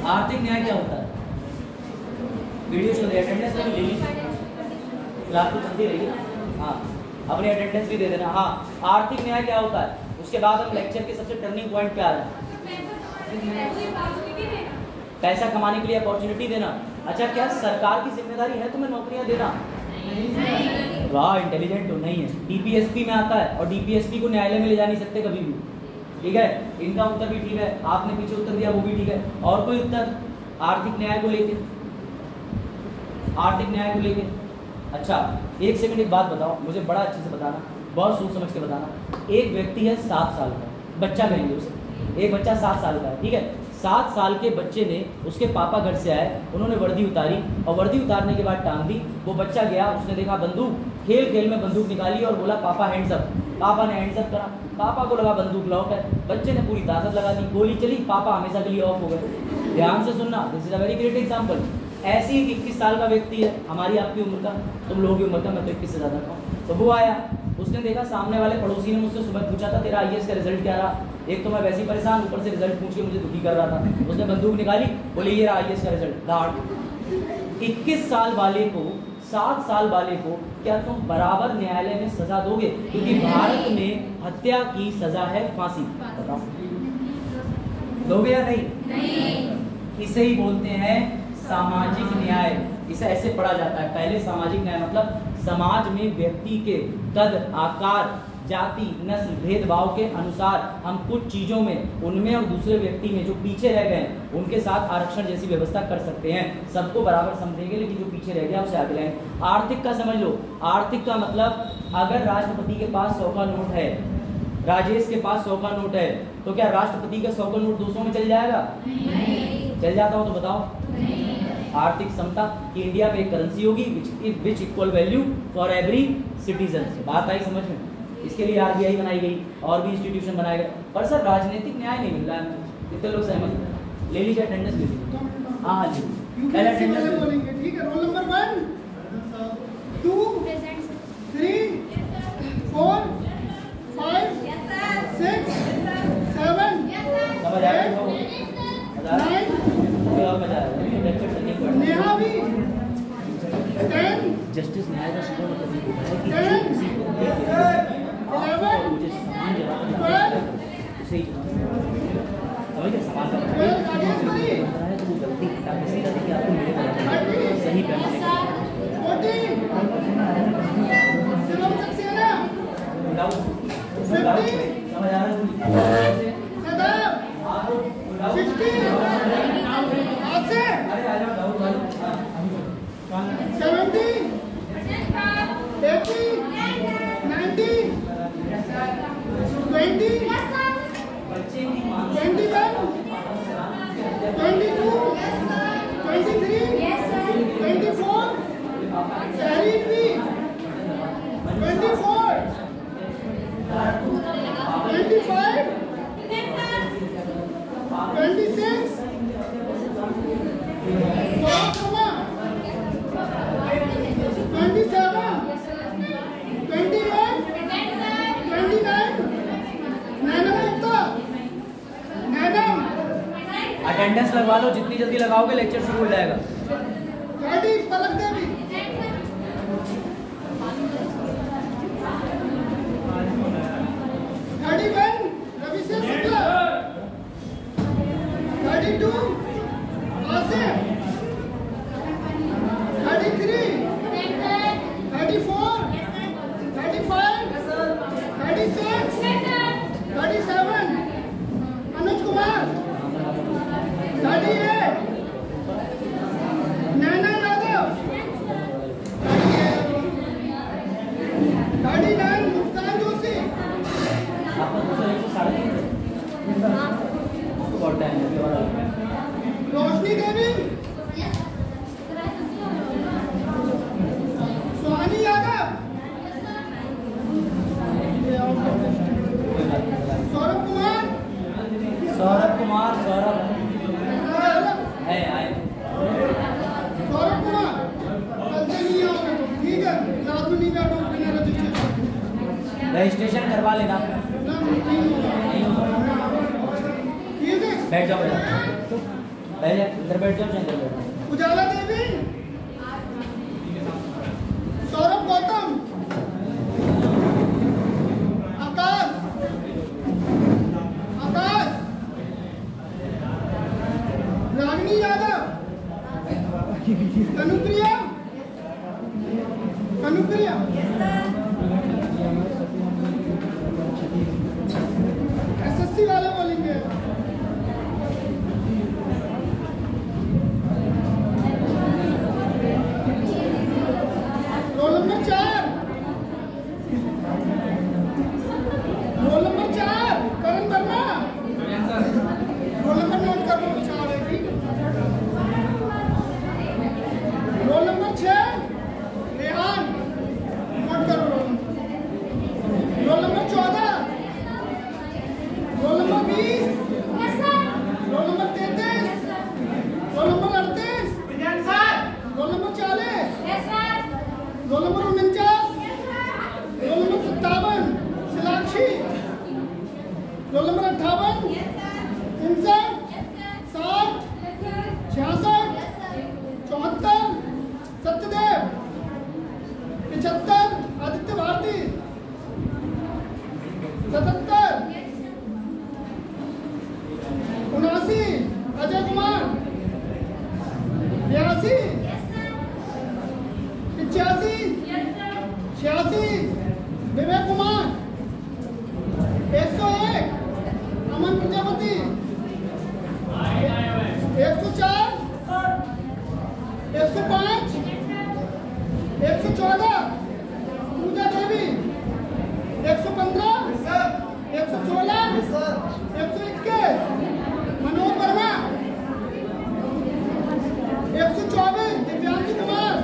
आर्थिक न्याय क्या होता है? वीडियो चल रही है, अटेंडेंस ले लीजिए, क्लास तो चलती रहेगी। हाँ, अपनी अटेंडेंस भी दे देना। हाँ, आर्थिक न्याय क्या होता है? उसके बाद हम लेक्चर के सबसे टर्निंग पॉइंट पे आ रहे हैं। पैसा कमाने के लिए अपॉर्चुनिटी देना। अच्छा, क्या सरकार की जिम्मेदारी है तुम्हें नौकरियां देना? वाह, इंटेलिजेंट हो। नहीं है। डीपीएसपी में आता है और डीपीएसपी को न्यायालय में ले जा नहीं सकते कभी भी। ठीक है, इनका उत्तर भी ठीक है, आपने पीछे उत्तर दिया वो भी ठीक है। और कोई उत्तर आर्थिक न्याय को लेके? आर्थिक न्याय को लेके अच्छा, एक सेकंड एक बात बताओ, मुझे बड़ा अच्छे से बताना, बहुत सोच समझ के बताना। एक व्यक्ति है 7 साल का, बच्चा कहेंगे उसे, एक बच्चा 7 साल का है। ठीक है, 7 साल के बच्चे ने, उसके पापा घर से आए, उन्होंने वर्दी उतारी और वर्दी उतारने के बाद टांग दी। वो बच्चा गया, उसने देखा बंदूक, खेल खेल में बंदूक निकाली और बोला पापा हैंड्स अप। पापा ने हैंड्स अप करा, पापा को लगा बंदूक लॉक है, बच्चे ने पूरी ताकत लगा दी, गोली चली, पापा हमेशा के लिए ऑफ हो गए। ध्यान से सुनना, this is a very great example. ऐसे ही 21 साल का व्यक्ति है, हमारी आपकी उम्र का, तुम लोगों की उम्र का, मैं तो 21 से ज़्यादा का हूँ। तो वो आया, उसने देखा सामने वाले पड़ोसी ने मुझसे सुबह पूछा था तेरा IAS का रिजल्ट क्या रहा। एक तो मैं वैसे ही परेशान, ऊपर से रिजल्ट पूछ के मुझे दुखी कर रहा था। उसने बंदूक निकाली, बोले ये रहा IAS का रिजल्ट, दाड़। 21 साल वाले को, 7 साल वाले को क्या तुम बराबर न्यायालय में सजा दोगे? क्योंकि भारत में हत्या की सजा है फांसी। बताओ दोगे या नहीं? इसे ही बोलते हैं सामाजिक न्याय। इसे ऐसे पढ़ा जाता है। पहले सामाजिक न्याय मतलब समाज में व्यक्ति के कद, आकार, जाति, नस्ल, भेदभाव के अनुसार हम कुछ चीज़ों में, उनमें और दूसरे व्यक्ति में जो पीछे रह गए उनके साथ आरक्षण जैसी व्यवस्था कर सकते हैं। सबको बराबर समझेंगे, लेकिन जो पीछे रह गया उसे आगे लाएंगे। आर्थिक का समझ लो। आर्थिक का मतलब अगर राष्ट्रपति के पास 100 का नोट है, राजेश के पास 100 का नोट है, तो क्या राष्ट्रपति का 100 का नोट 200 में चल जाएगा? चल जाता हो तो बताओ। आर्थिक समता कि इंडिया में एक करेंसी होगी which equal value for every citizen. बात आई समझ में? इसके लिए RBI बनाई गई और भी इंस्टीट्यूशन बनाए गए। पर सर राजनीतिक न्याय नहीं मिल रहा है, कितने लोग सहमत? ले लीजिए, अटेंडेंस ले लीजिए। हाँ हाँ जी, पहले अटेंडेंस बोलेंगे। ठीक है, रोल नंबर 1 2 3 4 5 6 7 समझ आ रहा है? 9 नेहा भी 10 जस्टिस न्याय का सीधा मतलब ये होता है कि जो किसी को मुझे समान जवाब उसे समझिए, समान का मतलब है तो वो गलती हटा के सीधा देखिए आपको मिलेगा सही पैमाने समझ आ रहा है? Yes, sir. 23, 24, 24, अटेंडेंस लगवा लो, जितनी जल्दी लगाओगे लेक्चर शुरू हो जाएगा। Ready Palak Devi. Ready 1 Ravishesh Shukla. Ready 2 Asif. Ready 3 ready 4 ready 5 ready 6 ready 7 Anuj Kumar. Ready 8 Naina Yadav. Ready 9 Muskan Joshi. Roshni Devi. Sohani Yadav. Saurabh Kumar. Saurabh Kumar Saurabh है आए। सौरभ कुमार कल से नहीं आओगे तो ठीक है, रात में नहीं बैठो बिना रजिस्ट्रेशन। रजिस्ट्रेशन करवा लेना। ठीक है, बैठ जाओ पहले इधर बैठ जाओ, इधर बैठ जाओ। उजाला देवी। सौरभ गौतम। आकाश। आकाश। रागिनी यादव। कनुप्रिया। कनुप्रिया। एसएससी वाले बोलेंगे। Roll number 4। Roll number 4 Karan Verma. Roll number note कर लो, 4 है ठीक। रोल नंबर 6 रेहान, नोट करो। Roll number 14। Roll number 20। Roll number 33। Roll number 38। Roll number 40। Roll number 49। Roll number 57 Shilakshi. Roll number 58 59 60 66 74 Satyadev 75 Aditya Bharti 77 79 Ajay Kumar 82 85 86 Vivek Kumar 101 अमन प्रजापति 104 105 114 पूजा देवी 115 116 121 Manoj Verma 124 Divyanshu Kumar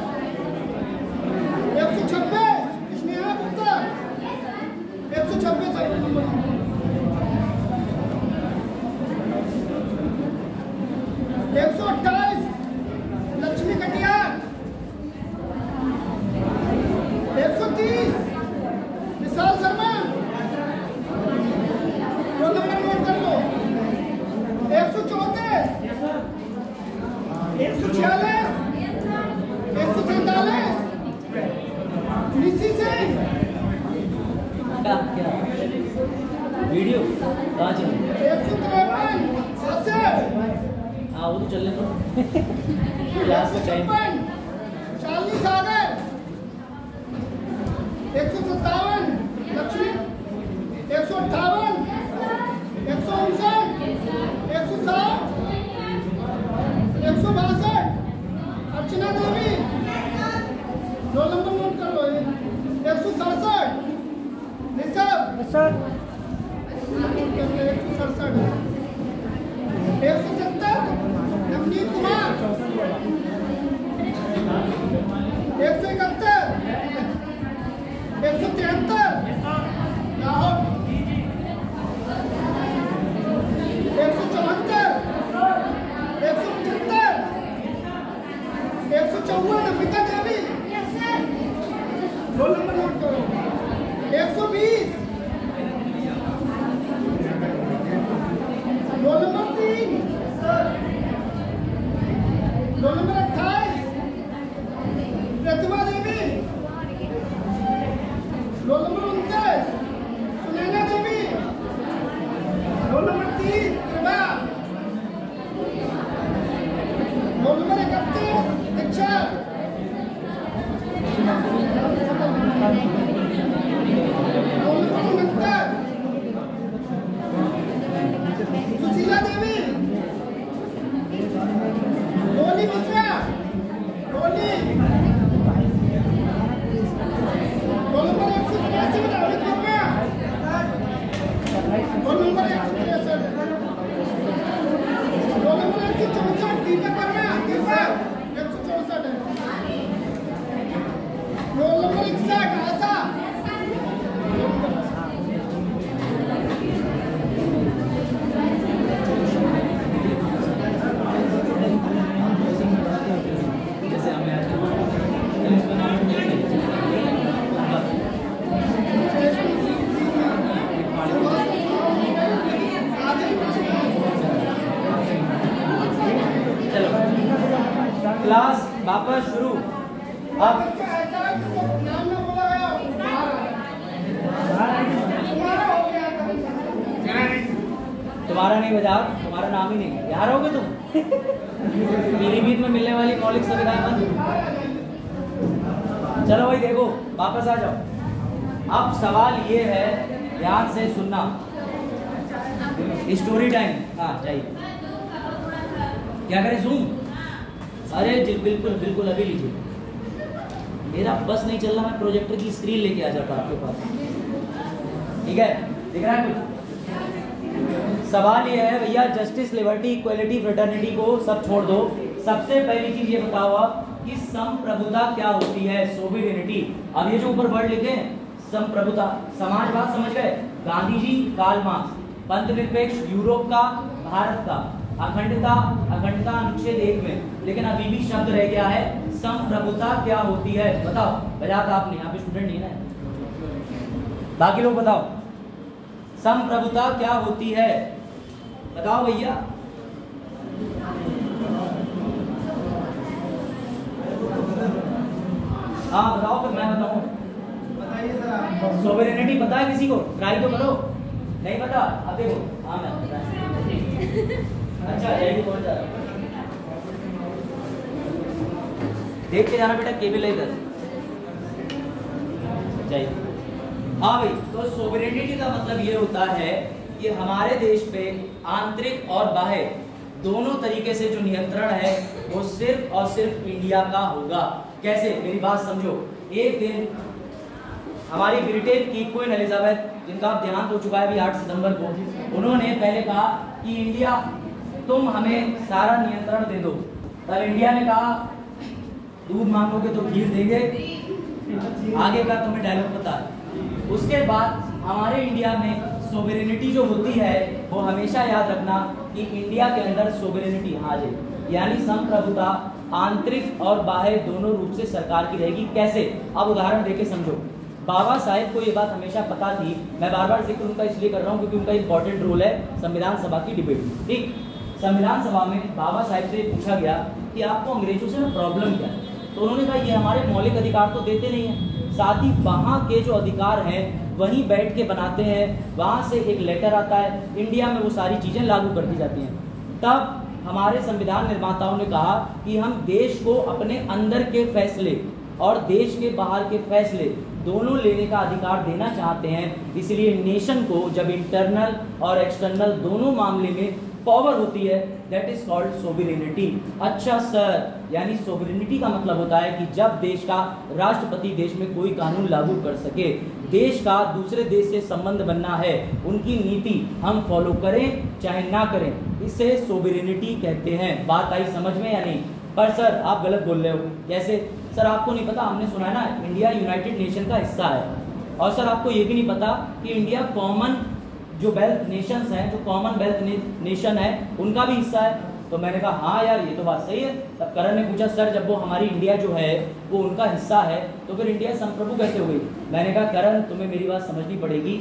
126 Sneha Gupta 126 number 128 Lakshmi Katiyar 130 Vishal Sharma. Role number note कर लो। 134 146 147 निशी सिंह। क्या video कहाँ चल 153 आसिफ। हाँ वो तो चलने दो। क्लास में time. Shalini Sagar 157 Lakshmi 158 159 160 162 Archana Devi. Roll number note कर लो। 167 Rishabh 167 170 Navneet Kumar 171 173 Rahul roll number 28 Pratibha Devi. Roll number 29 Sunaina Devi. Roll number 30 Prabha. Roll number 31 Diksha. Roll number 69 Sushila Devi. Roli Mishra. Roli. Roll number 183 Amit Verma. Roll number 163। Roll number 164 Deepak Verma. Deepak 164 है। रोल नंबर 61 आशा। क्लास वापस शुरू। अब नाम ना बोला गया तुम्हारा नहीं बजा, तुम्हारा नाम ही नहीं, यहाँ रहोगे तुम। पीलीभीत में मिलने वाली मौलिक सुविधाएं बंद। चलो भाई देखो, वापस आ जाओ। अब सवाल ये है, ध्यान से सुनना। Story time. हाँ चाहिए। क्या करें, जूम? अरे जी बिल्कुल बिल्कुल, अभी लीजिए। मेरा बस नहीं चल रहा, मैं प्रोजेक्टर की स्क्रीन लेके आ जाता आपके पास। ठीक है, दिख रहा है कुछ? सवाल ये है भैया, जस्टिस, लिबर्टी, इक्वलिटी, फ्रेटर्निटी को सब छोड़ दो। सबसे पहली चीज ये बताओ आप कि संप्रभुता क्या होती है, सोवरेनिटी। अब ये जो ऊपर वर्ड लिखे हैं, संप्रभुता, समाजवाद समझ गए, गांधी जी, कार्ल मार्क्स, पंथ निरपेक्ष यूरोप का, भारत का, अखंडता, अखंडता अनुच्छेद 1 में। लेकिन अभी भी शब्द रह गया है, संप्रभुता क्या होती है, बताओ। बजा था आपने, यहाँ पे स्टूडेंट नहीं है ना, बाकी लोग बताओ, संप्रभुता क्या होती है, बताओ भैया। हाँ बताओ, फिर मैं बताऊँ। बताइए सर आप। सोवरेनिटी पता है किसी को? ट्राई तो करो। नहीं पता? अब देखो। हाँ मैं अच्छा यही कौन जा रहा, देख के जाना बेटा, केबल है इधर। चाहिए। हाँ भाई, तो सोवरेनिटी का मतलब ये होता है कि हमारे देश पे आंतरिक और बाह्य दोनों तरीके से जो नियंत्रण है वो सिर्फ और सिर्फ इंडिया का होगा। कैसे, मेरी बात समझो। एक दिन हमारी ब्रिटेन की क्वीन एलिजाबेथ, जिनका आप देहांत हो चुका है अभी 8 सितंबर को, उन्होंने पहले कहा कि इंडिया तुम हमें सारा नियंत्रण दे दो। तब इंडिया ने कहा दूध मांगोगे तो खीर देंगे। आगे का तुम्हें डायलॉग पता है। उसके बाद हमारे इंडिया में सोवरेनिटी जो होती है वो हमेशा याद रखना कि इंडिया के अंदर सोवरेनिटी आ जाए, यानी संप्रभुता आंतरिक और बाह्य दोनों रूप से सरकार की रहेगी। कैसे, अब उदाहरण देके समझो। बाबा साहेब को ये बात हमेशा पता थी, मैं बार बार जिक्र उनका इसलिए कर रहा हूँ क्योंकि उनका इंपॉर्टेंट रोल है संविधान सभा की डिबेट। ठीक, संविधान सभा में बाबा साहेब से पूछा गया कि आपको अंग्रेजों से प्रॉब्लम क्या है, तो उन्होंने कहा ये हमारे मौलिक अधिकार तो देते नहीं है, साथ ही वहाँ के जो अधिकार हैं वहीं बैठ के बनाते हैं, वहाँ से एक लेटर आता है, इंडिया में वो सारी चीज़ें लागू कर दी जाती हैं। तब हमारे संविधान निर्माताओं ने कहा कि हम देश को अपने अंदर के फैसले और देश के बाहर के फैसले दोनों लेने का अधिकार देना चाहते हैं। इसलिए नेशन को जब इंटरनल और एक्सटर्नल दोनों मामले में पावर होती है, दैट इज कॉल्ड सोवरेनिटी। अच्छा सर, यानी सोवरेनिटी का मतलब होता है कि जब देश का राष्ट्रपति देश में कोई कानून लागू कर सके, देश का दूसरे देश से संबंध बनना है, उनकी नीति हम फॉलो करें चाहे ना करें, इसे सोवरेनिटी कहते हैं। बात आई समझ में या नहीं? पर सर आप गलत बोल रहे हो। कैसे सर? आपको नहीं पता, हमने सुना है ना इंडिया यूनाइटेड नेशन का हिस्सा है। और सर आपको ये भी नहीं पता कि इंडिया कॉमन जो वेल्थ नेशंस हैं, जो कॉमन वेल्थ नेशन है, उनका भी हिस्सा है। तो मैंने कहा हाँ यार ये तो बात सही है। तब करण ने पूछा सर जब वो हमारी इंडिया जो है वो उनका हिस्सा है तो फिर इंडिया संप्रभु कैसे हो गई? मैंने कहा करण तुम्हें मेरी बात समझनी पड़ेगी,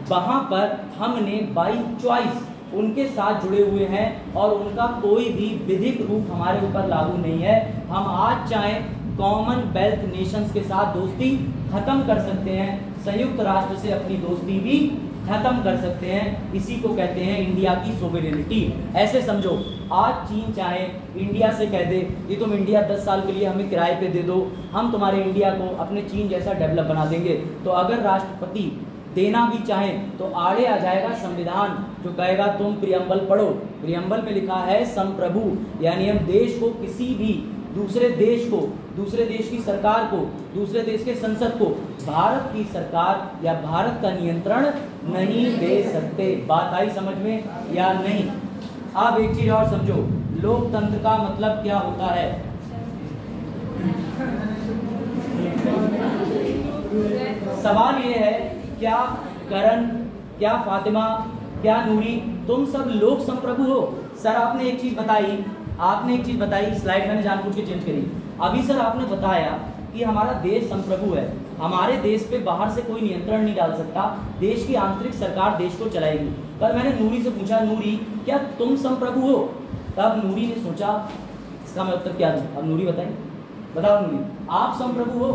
वहाँ पर हमने बाई चॉइस उनके साथ जुड़े हुए हैं और उनका कोई भी विधिक रूप हमारे ऊपर लागू नहीं है। हम आज चाहें कॉमनवेल्थ नेशंस के साथ दोस्ती खत्म कर सकते हैं, संयुक्त राष्ट्र से अपनी दोस्ती भी खत्म कर सकते हैं। इसी को कहते हैं इंडिया की सोवेरेनिटी। ऐसे समझो, आज चीन चाहे इंडिया से कह दे कि तुम इंडिया 10 साल के लिए हमें किराए पे दे दो, हम तुम्हारे इंडिया को अपने चीन जैसा डेवलप बना देंगे। तो अगर राष्ट्रपति देना भी चाहें तो आड़े आ जाएगा संविधान, जो कहेगा तुम प्रियम्बल पढ़ो। प्रियम्बल में लिखा है संप्रभु, यानी हम देश को किसी भी दूसरे देश को, दूसरे देश की सरकार को, दूसरे देश के संसद को भारत की सरकार या भारत का नियंत्रण नहीं दे सकते। बात आई समझ में या नहीं? अब एक चीज और समझो, लोकतंत्र का मतलब क्या होता है? सवाल ये है, क्या करण, क्या फातिमा, क्या नूरी, तुम सब लोक संप्रभु हो? सर आपने एक चीज बताई, स्लाइड मैंने जानबूझ के चेंज करी। अभी सर आपने बताया कि हमारा देश संप्रभु है, हमारे देश पे बाहर से कोई नियंत्रण नहीं डाल सकता, देश की आंतरिक सरकार देश को चलाएगी। कल मैंने नूरी से पूछा, नूरी क्या तुम संप्रभु हो? तब नूरी ने सोचा इसका मैं उत्तर क्या दूं। अब नूरी बताओ नूरी, आप संप्रभु हो?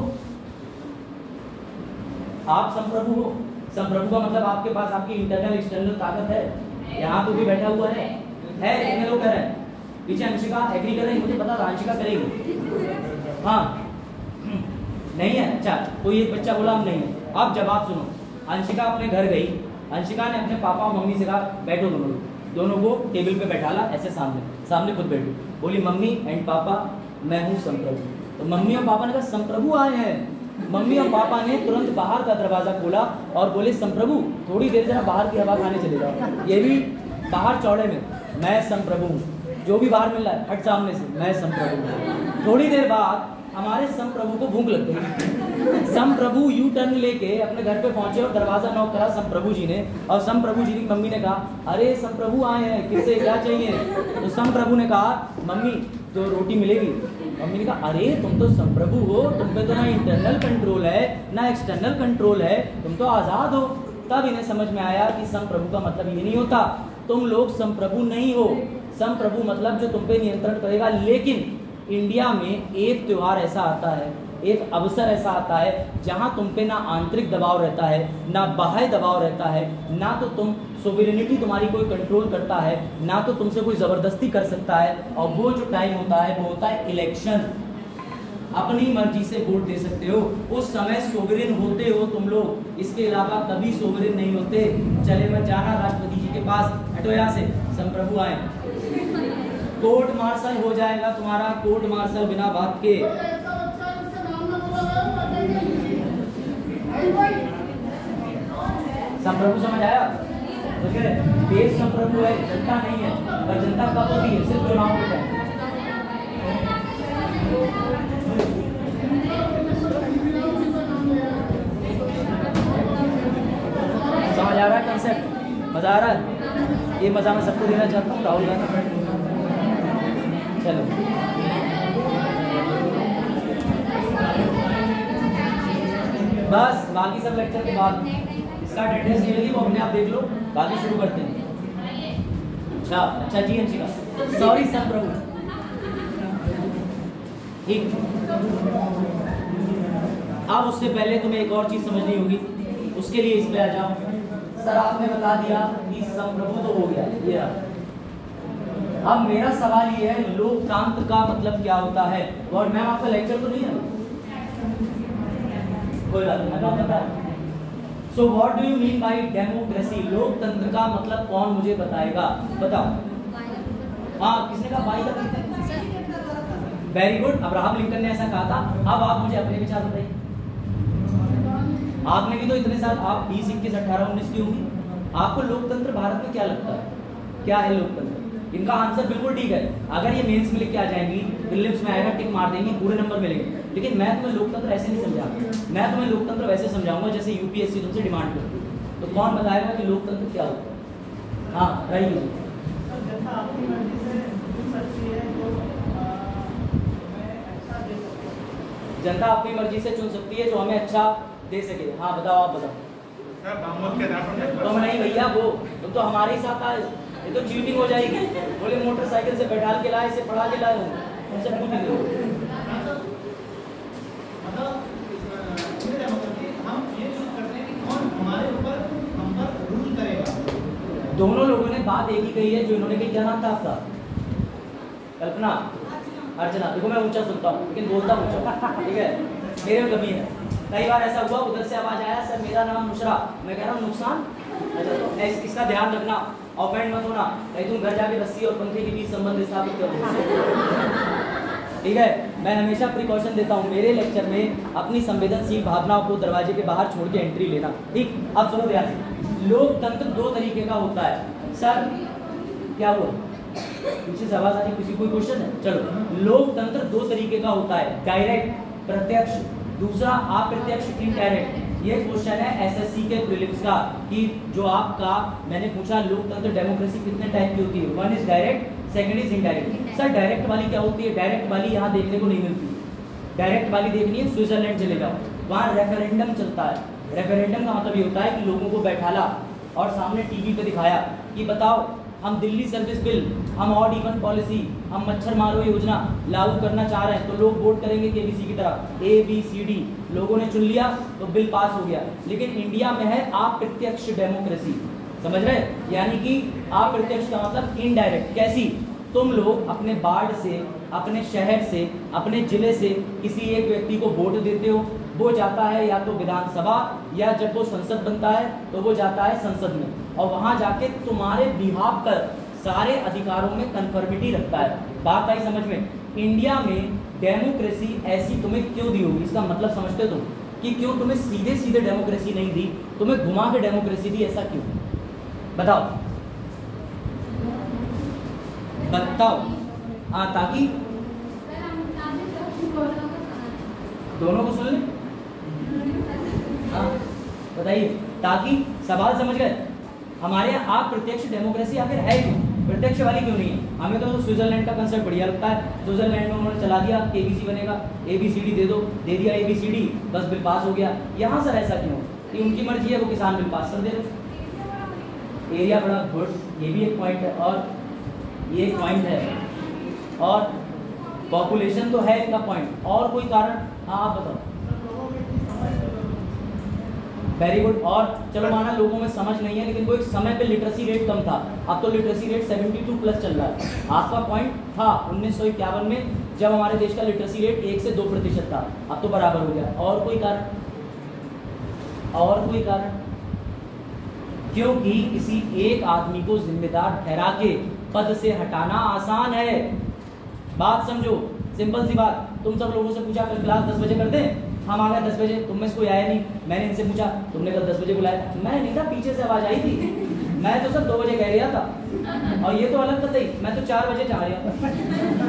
आप संप्रभु हो? संप्रभु का मतलब आपके पास आपकी इंटरनल एक्सटर्नल ताकत है। यहाँ तो भी बैठा हुआ है कितने लोग कह रहे हैं? पीछे अंशिका एग्री कर रही है, मुझे पता था अंशिका करेगी। हाँ नहीं है? अच्छा, कोई एक बच्चा बोला हम नहीं है। अब जवाब सुनो, अंशिका अपने घर गई, अंशिका ने अपने पापा और मम्मी से कहा बैठो दोनों को टेबल पे बैठाला, ऐसे सामने खुद बैठो। बोली मम्मी एंड पापा मैं हूँ संप्रभु। तो मम्मी और पापा ने कहा संप्रभु आए हैं। मम्मी और पापा ने तुरंत बाहर का दरवाजा खोला और बोले संप्रभु थोड़ी देर जरा बाहर की हवा खाने चले जाओ। ये भी बाहर चौड़े में, मैं संप्रभु हूँ, जो भी बाहर मिल रहा है हट सामने से, मैं संप्रभु हूँ। थोड़ी देर बाद हमारे संप्रभु को भूख लग गई। संप्रभु यू टर्न लेके अपने घर पे पहुंचे और दरवाजा नॉक करा संप्रभु जी ने, और संप्रभु जी की मम्मी ने कहा अरे संप्रभु आए हैं, किससे क्या चाहिए? तो संप्रभु ने कहा मम्मी तो रोटी मिलेगी। मम्मी ने कहा अरे तुम तो संप्रभु हो, तुम पे तो ना इंटरनल कंट्रोल है ना एक्सटर्नल कंट्रोल है, तुम तो आजाद हो। तब इन्हें समझ में आया कि संप्रभु का मतलब ये नहीं होता, तुम लोग संप्रभु नहीं हो। संप्रभु मतलब जो तुम पे नियंत्रण करेगा। लेकिन इंडिया में एक त्योहार ऐसा आता है, एक अवसर ऐसा आता है जहां तुम पे ना आंतरिक दबाव रहता है ना बाह्य दबाव रहता है, ना तो तुम सोवेरेनिटी तुम्हारी कोई कंट्रोल करता है, ना तो तुमसे कोई जबरदस्ती कर सकता है। और वो जो टाइम होता है वो होता है इलेक्शन। अपनी मर्जी से वोट दे सकते हो, उस समय सोवरेन होते हो तुम लोग, इसके अलावा कभी सोवरेन नहीं होते। चले मत जाना राष्ट्रपति जी के पास, हटो यहाँ से, संप्रभु आए, कोर्ट मार्शल हो जाएगा तुम्हारा, कोर्ट मार्शल बिना बात के। संप्रभु समझ आया? देश संप्रभु है, जनता नहीं है, पर जनता कब होती है? सिर्फ चुनाव होता है। समझ आ रहा है कंसेप्ट? मजा आ रहा है? ये मजा मैं सबको देना चाहता हूँ, राहुल गांधी। चलो बस, बाकी सब लेक्चर के बाद इसका अटेंडेंस नहीं लगी वो अपने आप देख लो, बाकी शुरू करते हैं। अच्छा जी अंशिका, सॉरी संप्रभु, ठीक। अब उससे पहले तुम्हें एक और चीज समझनी होगी, उसके लिए इस पे आ जाओ। सर आपने बता दिया कि संप्रभु तो हो गया, ये अब मेरा सवाल ये है लोकतंत्र का मतलब क्या होता है? और मैम आपका लेक्चर तो नहीं है, कोई बात नहीं, मैं बता। So what do you mean by democracy? लोकतंत्र का मतलब कौन मुझे बताएगा? बताओ। हाँ, किसने कहा बाई का? वेरी गुड, अब्राहम लिंकन ने ऐसा कहा था। अब आप मुझे अपने विचार बताइए। आपने भी तो इतने साल, आप 20, 21, 18, 19 की होंगी, आपको लोकतंत्र भारत में क्या लगता है? क्या है लोकतंत्र? इनका आंसर बिल्कुल ठीक है, अगर ये मेंस में लिख के आ जाएंगी, प्रीलिम्स में आएगा, टिक मार देंगी, पूरे नंबर मिलेंगे। लेकिन मैं तुम्हें लोकतंत्र ऐसे नहीं समझाऊंगा, मैं तुम्हें लोकतंत्र वैसे समझाऊंगा जैसे यूपीएससी तुमसे डिमांड करती है। तो कौन बताएगा कि लोकतंत्र क्या होता है? हाँ रही, जनता अपनी मर्जी से चुन सकती है जो हमें अच्छा दे सके। हाँ बताओ, आप बताओ। तुम नहीं भैया, वो तुम तो हमारे ही साथ ये तो चीटिंग हो जाएगी। बोले मोटरसाइकिल से बैठा के लाए, इसे पढ़ा के लाए हूँ, उनसे पूछ लीजिए। दोनों लोगों ने बात एक ही कही है। जो इन्होंने कही, क्या नाम था आपका? कल्पना, अर्चना। देखो मैं ऊंचा सुनता हूँ लेकिन बोलता ऊंचा, ठीक है, मेरे में कमी है। कई बार ऐसा हुआ, उधर से आवाज आया, सर मेरा नाम नुसरा, मैं कह रहा हूँ नुकसान। अच्छा, तो इसका ध्यान रखना, ऑफेंड मत होना, कहीं तुम घर जाके रस्सी और पंखे के बीच संबंध स्थापित कर दो, ठीक है। मैं हमेशा प्रिकॉशन देता हूँ मेरे लेक्चर में, अपनी संवेदनशील भावनाओं को दरवाजे के बाहर छोड़ के एंट्री लेना, ठीक। अब सुनो ध्यान से, लोकतंत्र दो तरीके का होता है। सर क्या हुआ, पीछे से आवाज आ रही, किसी कोई क्वेश्चन है? चलो, लोकतंत्र दो तरीके का होता है, डायरेक्ट प्रत्यक्ष, दूसरा अप्रत्यक्ष इनडायरेक्ट। ये क्वेश्चन है एसएससी के प्रीलिम्स का, कि जो आपका मैंने पूछा लोकतंत्र डेमोक्रेसी कितने टाइप की होती है, one is direct, second is indirect. Sir direct वाली क्या होती है? डायरेक्ट वाली यहाँ देखने को नहीं मिलती। डायरेक्ट वाली देखनी है, स्विट्जरलैंड चले जाओ, वहाँ रेफरेंडम चलता है। रेफरेंडम का मतलब ये होता है कि लोगों को बैठाला और सामने टीवी पे दिखाया कि बताओ हम दिल्ली सर्विस बिल, हम ऑड इवन पॉलिसी, हम मच्छर मारो योजना लागू करना चाह रहे हैं, तो लोग वोट करेंगे केबीसी की तरह, ABCD, लोगों ने चुन लिया तो बिल पास हो गया। लेकिन इंडिया में है अप्रत्यक्ष डेमोक्रेसी, समझ रहे? यानी कि अप्रत्यक्ष का मतलब इनडायरेक्ट। कैसी? तुम लोग अपने वार्ड से, अपने शहर से, अपने जिले से किसी एक व्यक्ति को वोट देते हो, वो जाता है या तो विधानसभा, या जब वो संसद बनता है तो वो जाता है संसद में, और वहां जाके तुम्हारे बिहाफ पर सारे अधिकारों में कन्फर्मिटी रखता है। बात आई समझ में? इंडिया में डेमोक्रेसी ऐसी तुम्हें क्यों दी होगी, इसका मतलब समझते तुम कि क्यों तुम्हें सीधे सीधे डेमोक्रेसी नहीं दी, तुम्हें घुमा के डेमोक्रेसी दी, ऐसा क्यों? बताओ बताओ। हाँ, ताकि दोनों को सुन ले। हाँ बताइए, ताकि सवाल समझ गए? हमारे यहाँ अप्रत्यक्ष डेमोक्रेसी आखिर है क्यों, प्रत्यक्ष वाली क्यों नहीं है? हमें तो स्विट्जरलैंड का कंसेप्ट बढ़िया लगता है। स्विट्जरलैंड में उन्होंने चला दिया केबीसी बनेगा, ABCD दे दो, दे दिया ABCD, बस बिल पास हो गया। यहाँ सर ऐसा क्यों कि उनकी मर्जी है, वो किसान बिल पास कर दे रहे। एरिया बड़ा गुड, ये भी एक पॉइंट है, और ये एक पॉइंट है, और पॉपुलेशन तो है इनका पॉइंट। और कोई कारण? हाँ आप बताओ। Very good. और चलो माना लोगों में समझ नहीं है, लेकिन वो एक समय पे लिटरेसी रेट कम था, अब तो लिटरेसी रेट 72+ चल रहा है। आपका पॉइंट था 1951 में जब हमारे देश का लिटरेसी रेट 1 से 2% था, अब तो बराबर हो गया। और कोई कारण? और कोई कारण? क्योंकि किसी एक आदमी को जिम्मेदार ठहरा के पद से हटाना आसान है। बात समझो, सिंपल सी बात। तुम सब लोगों से पूछा कल क्लास 10 बजे करते हैं, हम आ गए 10 बजे, तुम में से कोई आया नहीं। मैंने इनसे पूछा तुमने कल 10 बजे बुलाया, मैं नहीं था, पीछे से आवाज आई थी, मैं तो सब 2 बजे कह रहा था, और ये तो अलग कतई, मैं तो 4 बजे चाह रहा था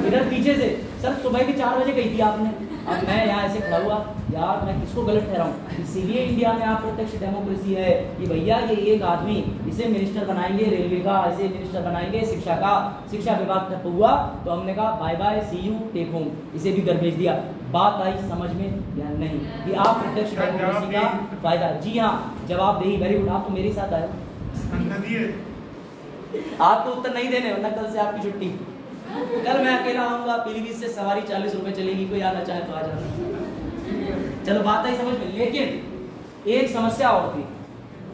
इधर पीछे से। सर सुबह की 4 बजे कही थी आपने, अब मैं यहाँ ऐसे खड़ा हुआ, यार मैं किसको गलत ठहराऊं? इसीलिए इंडिया में अप्रत्यक्ष डेमोक्रेसी है कि भैया ये एक आदमी, इसे मिनिस्टर बनाएंगे रेलवे का, इसे मिनिस्टर बनाएंगे शिक्षा का, शिक्षा विभाग ठप हुआ तो हमने कहा bye bye see you take home, इसे भी घर भेज दिया। बात आई समझ में या नहीं कि अप्रत्यक्ष डेमोक्रेसी का फायदा? जी हाँ, जवाब दे। वेरी गुड, आप तो मेरे साथ आए, आप तो उत्तर नहीं देने, वरना कल से आपकी छुट्टी। कल मैं अकेला आऊंगा, पीलीभीत से सवारी 40 रुपए चलेगी, कोई आना चाहे तो आ जाना। चलो बात आई समझ में। लेकिन एक समस्या और थी,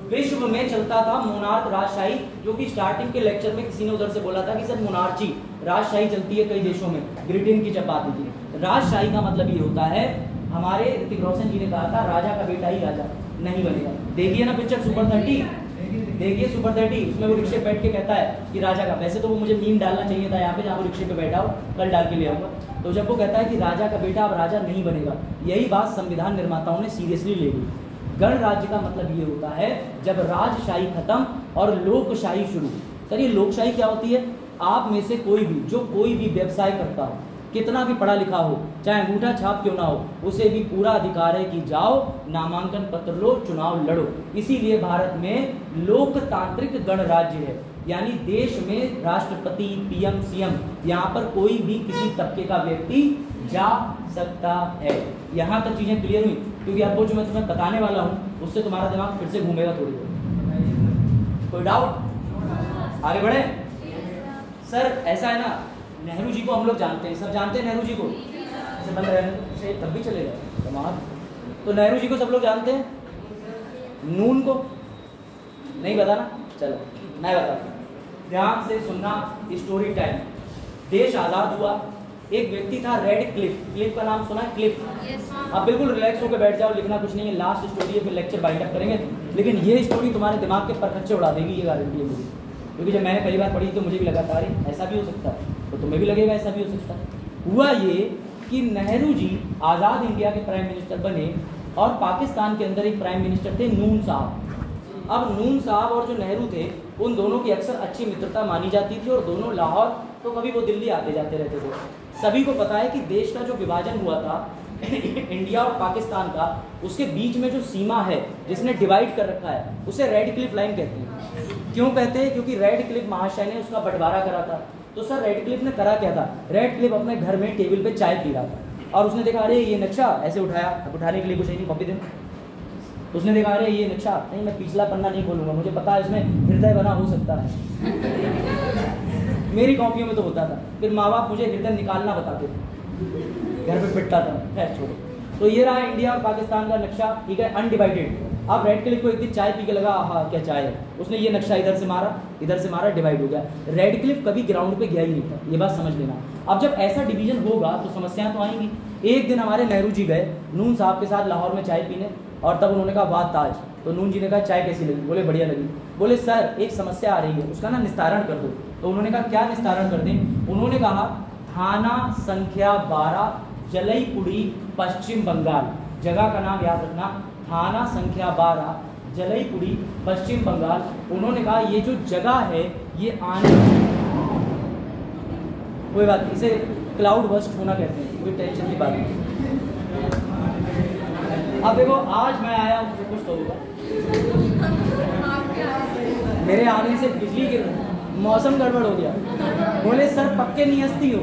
विश्व में चलता था मोनार्क राजशाही, जो कि स्टार्टिंग के लेक्चर में किसी ने उधर से बोला था कि सर मोनार्ची राजशाही चलती है कई देशों में, ब्रिटेन की जब बात थी। राजशाही का मतलब ये होता है, हमारे ऋतिक रोशन जी ने कहा था राजा का बेटा ही राजा नहीं बनेगा। देखिए ना पिक्चर सुपर 30, देखिए सुपर 30, उसमें वो रिक्शे बैठ के कहता है कि राजा का, वैसे तो वो मुझे मीम डालना चाहिए था यहाँ पे जहाँ वो रिक्शे पे बैठा हो, कल डाल के ले आऊंगा। तो जब वो कहता है कि राजा का बेटा अब राजा नहीं बनेगा, यही बात संविधान निर्माताओं ने सीरियसली ले ली। गणराज्य का मतलब ये होता है जब राजशाही खत्म और लोकशाही शुरू। सर ये लोकशाही क्या होती है? आप में से कोई भी जो कोई भी व्यवसाय करता हो, कितना भी पढ़ा लिखा हो, चाहे अंगूठा छाप क्यों ना हो, उसे भी पूरा अधिकार है कि जाओ नामांकन पत्र लो, चुनाव लड़ो। इसीलिए भारत में लोकतांत्रिक गणराज्य है, यानी देश में राष्ट्रपति, PM, CM, यहाँ पर कोई भी किसी तबके का व्यक्ति जा सकता है। यहाँ तक चीजें क्लियर हुई? क्योंकि अब वो जो मैं तुम्हें बताने वाला हूँ उससे तुम्हारा दिमाग फिर से घूमेगा थोड़ी देर। कोई डाउट? आगे बढ़े? सर ऐसा है ना, नेहरू जी को हम लोग जानते हैं, सब जानते हैं नेहरू जी को, ऐसे बंद रहने से तब भी चलेगा कमाल। तो नेहरू जी को सब लोग जानते हैं, नून को नहीं पता ना, चलो मैं बताता हूँ, ध्यान से सुनना, स्टोरी टाइम। देश आज़ाद हुआ, एक व्यक्ति था रेड क्लिफ, क्लिफ का नाम सुना है, क्लिफ। आप बिल्कुल रिलैक्स होकर बैठ जाओ, लिखना कुछ नहीं है, लास्ट स्टोरी है, फिर लेक्चर बाइंड अप करेंगे, लेकिन ये स्टोरी तुम्हारे दिमाग के परखच्चे उड़ा देगी, ये गारंटी है मुझे, क्योंकि जब मैंने पहली बार पढ़ी तो मुझे भी लगा था अरे ऐसा भी हो सकता है, तो तुम्हें भी लगेगा ऐसा भी हो सकता है। हुआ ये कि नेहरू जी आज़ाद इंडिया के प्राइम मिनिस्टर बने और पाकिस्तान के अंदर एक प्राइम मिनिस्टर थे नून साहब। अब नून साहब और जो नेहरू थे उन दोनों की अक्सर अच्छी मित्रता मानी जाती थी और दोनों लाहौर तो कभी वो दिल्ली आते जाते रहते थे। सभी को पता है कि देश का जो विभाजन हुआ था इंडिया और पाकिस्तान का, उसके बीच में जो सीमा है जिसने डिवाइड कर रखा है उसे रेड क्लिफ लाइन कहते हैं। क्यों कहते हैं? क्योंकि रेड क्लिफ महाशय ने उसका बंटवारा करा था। तो सर रेड क्लिफ ने करा क्या था? रेड क्लिफ अपने घर में टेबल पे चाय पी रहा था और उसने देखा अरे ये नक्शा, ऐसे उठाया, अब उठाने के लिए कुछ नहीं, कॉपी दे, उसने देखा अरे ये नक्शा नहीं, मैं पिछला पन्ना नहीं खोलूंगा, मुझे पता है इसमें हृदय बना हो सकता है मेरी कॉपियों में तो होता था। फिर माँ बाप मुझे हृदय निकालना बताते थे, घर पे पिटता था, खैर छोड़ो। तो ये रहा इंडिया और पाकिस्तान का नक्शा, ठीक है, अनडिवाइडेड। अब रेड क्लिफ को एक दिन चाय पी के लगा हाँ क्या चाय है, उसने ये नक्शा इधर से मारा, डिवाइड हो गया। रेड क्लिफ कभी ग्राउंड पे गया ही नहीं था, ये बात समझ लेना। अब जब ऐसा डिवीजन होगा तो समस्याएं तो आएंगी। एक दिन हमारे नेहरू जी गए नून साहब के साथ लाहौर में चाय पीने, और तब उन्होंने कहा वाह ताज। तो नून जी ने कहा चाय कैसी लगी? बोले बढ़िया लगी। बोले सर एक समस्या आ रही है, उसका ना निस्तारण कर दो। तो उन्होंने कहा क्या निस्तारण कर दें? उन्होंने कहा थाना संख्या 12 जलईपुड़ी पश्चिम बंगाल, जगह का नाम याद रखना, थाना संख्या 12 जलईपुड़ी पश्चिम बंगाल। उन्होंने कहा ये जो जगह है ये आने, कोई बात नहीं, इसे क्लाउड बस्ट होना कहते हैं, कोई टेंशन की बात नहीं। अब देखो आज मैं आया हूँ, कुछ तो होगा, मेरे आने से बिजली गिर रही, मौसम गड़बड़ हो गया। बोले सर पक्के नियस्ती हो।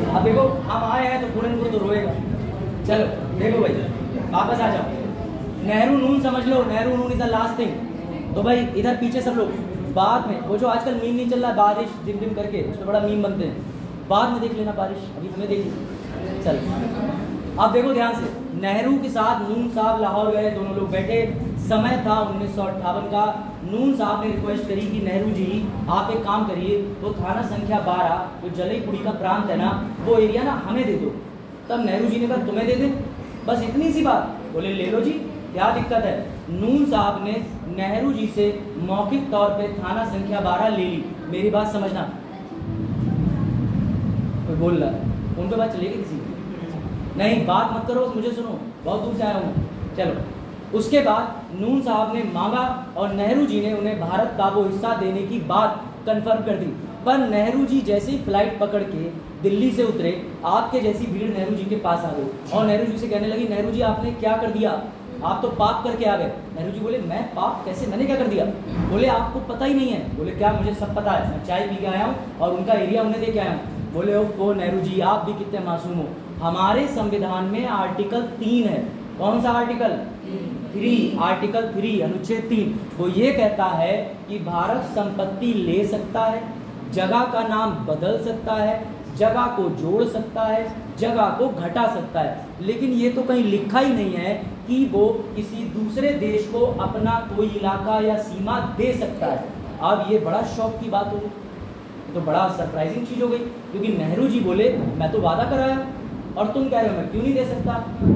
अब देखो हम आए हैं तो पूरनपुर तो रोएगा। चलो देखो भाई वापस आ जाओ, नेहरू नून समझ लो, नेहरू नून इज द लास्ट थिंग। तो भाई इधर पीछे सब लोग बाद में, वो जो आजकल मीम नहीं चल रहा है बारिश जिम जिम करके, उसमें बड़ा मीम बनते हैं, बाद में देख लेना बारिश, अभी हमें देखिए। चल अब देखो ध्यान से, नेहरू के साथ नून साहब लाहौर गए, दोनों लोग बैठे, समय था 1958 का। नून साहब ने रिक्वेस्ट करी कि नेहरू जी आप एक काम करिए, तो थाना संख्या 12 जो जलईपुड़ी का प्रांत है ना, वो एरिया ना हमें दे दो। तब नेहरू जी ने कहा तुम्हें दे दें, बस इतनी सी बात। बोले ले लो जी, क्या दिक्कत है। नून साहब ने नेहरू जी से मौखिक तौर पे थाना संख्या 12 ले ली। मेरी बात समझना, कोई बोल रहा है उन पे बात चलेगी किसी की? नहीं, बात मत करो, मुझे सुनो, बहुत दूर से आया हूँ। चलो उसके बाद नून साहब ने मांगा और नेहरू जी ने उन्हें भारत का वो हिस्सा देने की बात कंफर्म कर दी। पर नेहरू जी जैसे ही फ्लाइट पकड़ के दिल्ली से उतरे, आपके जैसी भीड़ नेहरू जी के पास आ गई और नेहरू जी से कहने लगी नेहरू जी आपने क्या कर दिया, आप तो पाप करके आ गए। नेहरू जी बोले मैं पाप कैसे, मैंने क्या कर दिया? बोले आपको पता ही नहीं है। बोले क्या? मुझे सब पता है, मैं चाय पी के आया हूँ और उनका एरिया उन्हें दे के आया हूँ। बोले ओ नेहरू जी आप भी कितने मासूम हो, हमारे संविधान में आर्टिकल 3 है। कौन सा आर्टिकल? 3, आर्टिकल 3 अनुच्छेद 3, वो ये कहता है कि भारत संपत्ति ले सकता है, जगह का नाम बदल सकता है, जगह को जोड़ सकता है, जगह को घटा सकता है, लेकिन ये तो कहीं लिखा ही नहीं है कि वो किसी दूसरे देश को अपना कोई इलाका या सीमा दे सकता है। अब ये बड़ा शौक की बात होगी, तो बड़ा सरप्राइजिंग चीज़ हो गई, क्योंकि नेहरू जी बोले मैं तो वादा कराया और तुम कह रहे हो मैं क्यों नहीं दे सकता।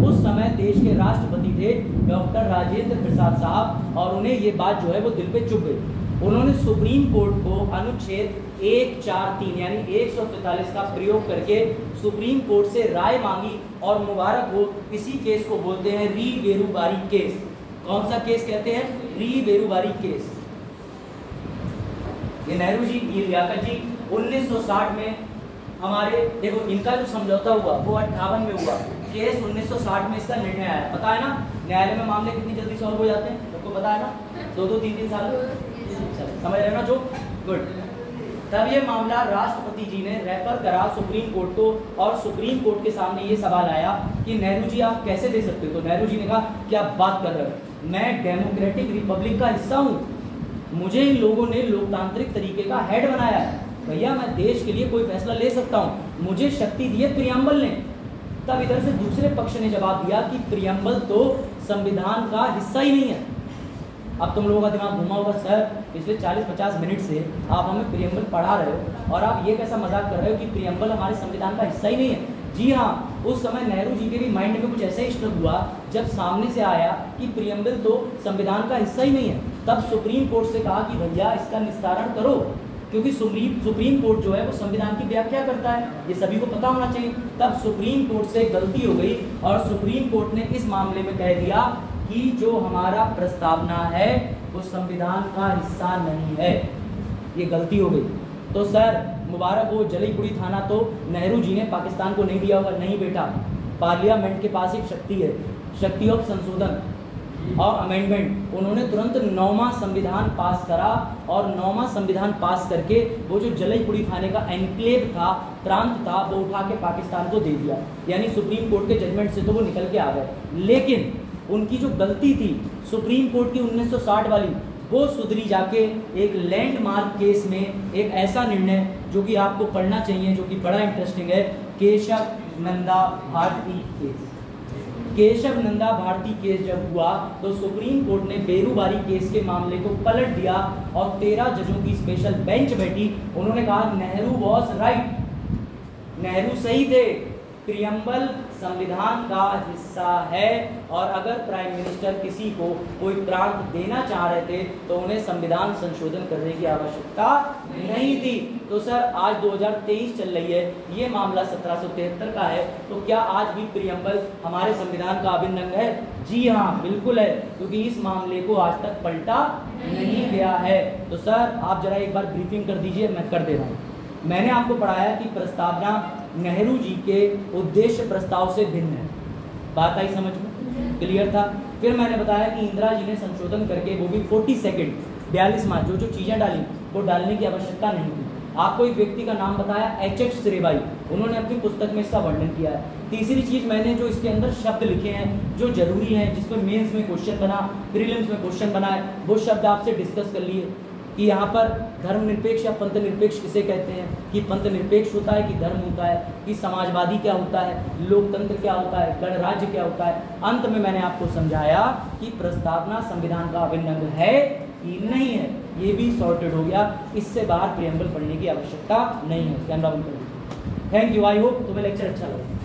उस समय देश के राष्ट्रपति थे डॉक्टर राजेंद्र प्रसाद साहब, और उन्हें ये बात जो है वो दिल पे चुभ गई। उन्होंने सुप्रीम कोर्ट को अनुच्छेद 143 यानी 143 का प्रयोग करके सुप्रीम कोर्ट से राय मांगी, और मुबारक हो, इसी केस को बोलते हैं री बेरुबारी केस। कौन सा केस कहते हैं? री बेरुबारी केस। ये नेहरू जी, ये लियाकत जी 1960 में हमारे, देखो इनका जो समझौता हुआ वो 58 में हुआ, केस 1960 में इसका निर्णय आया। पता है ना न्यायालय में मामले कितनी जल्दी सॉल्व हो जाते हैं, सबको पता है ना, 2-2, 3-3 साल समझ रहे हो ना जो, गुड। तब ये मामला राष्ट्रपति जी ने रेफर करा सुप्रीम कोर्ट को, और सुप्रीम कोर्ट के सामने ये सवाल आया कि नेहरू जी आप कैसे दे सकते हो। तो नेहरू जी ने कहा क्या बात कर रहे हो, मैं डेमोक्रेटिक रिपब्लिक का हिस्सा हूँ, मुझे इन लोगों ने लोकतांत्रिक तरीके का हेड बनाया है। भैया मैं देश के लिए कोई फैसला ले सकता हूँ, मुझे शक्ति दी है प्रियम्बल ने। तब इधर से दूसरे पक्ष ने जवाब दिया कि प्रियम्बल तो संविधान का हिस्सा ही नहीं है। अब तुम लोगों का दिमाग घुमा होगा, सर पिछले 40-50 मिनट से आप हमें प्रियम्बल पढ़ा रहे हो और आप ये कैसा मजाक कर रहे हो कि प्रियम्बल हमारे संविधान का हिस्सा ही नहीं है। जी हाँ, उस समय नेहरू जी के भी माइंड में कुछ ऐसा ही स्ट्रक हुआ जब सामने से आया कि प्रियम्बल तो संविधान का हिस्सा ही नहीं है। तब सुप्रीम कोर्ट से कहा कि भैया इसका निस्तारण करो, क्योंकि सुप्रीम कोर्ट जो है वो संविधान की व्याख्या करता है, ये सभी को पता होना चाहिए। तब सुप्रीम कोर्ट से गलती हो गई और सुप्रीम कोर्ट ने इस मामले में कह दिया कि जो हमारा प्रस्तावना है वो संविधान का हिस्सा नहीं है, ये गलती हो गई। तो सर मुबारक हो, जलीपुरी थाना तो नेहरू जी ने पाकिस्तान को नहीं दिया होगा। नहीं बेटा, पार्लियामेंट के पास एक शक्ति है, शक्ति ऑफ संशोधन और अमेंडमेंट। उन्होंने तुरंत 9वां संविधान पास करा और 9वां संविधान पास करके वो जो जलीपुरी थाने का एनक्लेव था, प्रांत था, वो उठा के पाकिस्तान को दे दिया। यानी सुप्रीम कोर्ट के जजमेंट से तो वो निकल के आ गए, लेकिन उनकी जो गलती थी सुप्रीम कोर्ट की 1960 वाली, वो सुधरी जाके एक लैंडमार्क केस में एक ऐसा निर्णय जो कि आपको पढ़ना चाहिए, जो कि बड़ा इंटरेस्टिंग है, केशव नंदा भारती केस। केशव नंदा भारती केस जब हुआ तो सुप्रीम कोर्ट ने बेरूबारी केस के मामले को पलट दिया और 13 जजों की स्पेशल बेंच बैठी। उन्होंने कहा नेहरू वॉज राइट, नेहरू सही थे, प्रियम्बल संविधान का हिस्सा है और अगर प्राइम मिनिस्टर किसी को कोई प्रांत देना चाह रहे थे तो उन्हें संविधान संशोधन करने की आवश्यकता नहीं थी। तो सर आज 2023 चल रही है, ये मामला 1773 का है, तो क्या आज भी प्रियम्बल हमारे संविधान का अभिन्न अंग है? जी हाँ, बिल्कुल है, क्योंकि इस मामले को आज तक पलटा नहीं गया है। तो सर आप जरा एक बार ब्रीफिंग कर दीजिए, मैं कर दे रहा हूँ। मैंने आपको पढ़ाया कि प्रस्तावना नेहरू जी के उद्देश्य प्रस्ताव से भिन्न है, बात आई समझ में? क्लियर था? फिर मैंने बताया कि इंदिरा जी ने संशोधन करके वो भी 40 सेकेंड 42 मार्च जो चीज़ें डाली वो डालने की आवश्यकता नहीं थी। आपको एक व्यक्ति का नाम बताया, H.H. श्रीबाई, उन्होंने अपनी पुस्तक में इसका वर्णन किया है। तीसरी चीज़ मैंने जो इसके अंदर शब्द लिखे हैं जो जरूरी हैं, जिसमें मेंस में क्वेश्चन बना, प्रीलिम्स में क्वेश्चन बना है, वो शब्द आपसे डिस्कस कर लिए कि यहाँ पर धर्मनिरपेक्ष या पंथ निरपेक्ष किसे कहते हैं, कि पंथ निरपेक्ष होता है कि धर्म होता है, कि समाजवादी क्या होता है, लोकतंत्र क्या होता है, गणराज्य क्या होता है। अंत में मैंने आपको समझाया कि प्रस्तावना संविधान का अभिन्न अंग है कि नहीं है, ये भी सॉर्टेड हो गया। इससे बाहर प्रियम्बल पढ़ने की आवश्यकता नहीं है। कैमरा बंद कर दीजिए। थैंक यू, आई होप तुम्हें लेक्चर अच्छा लगा।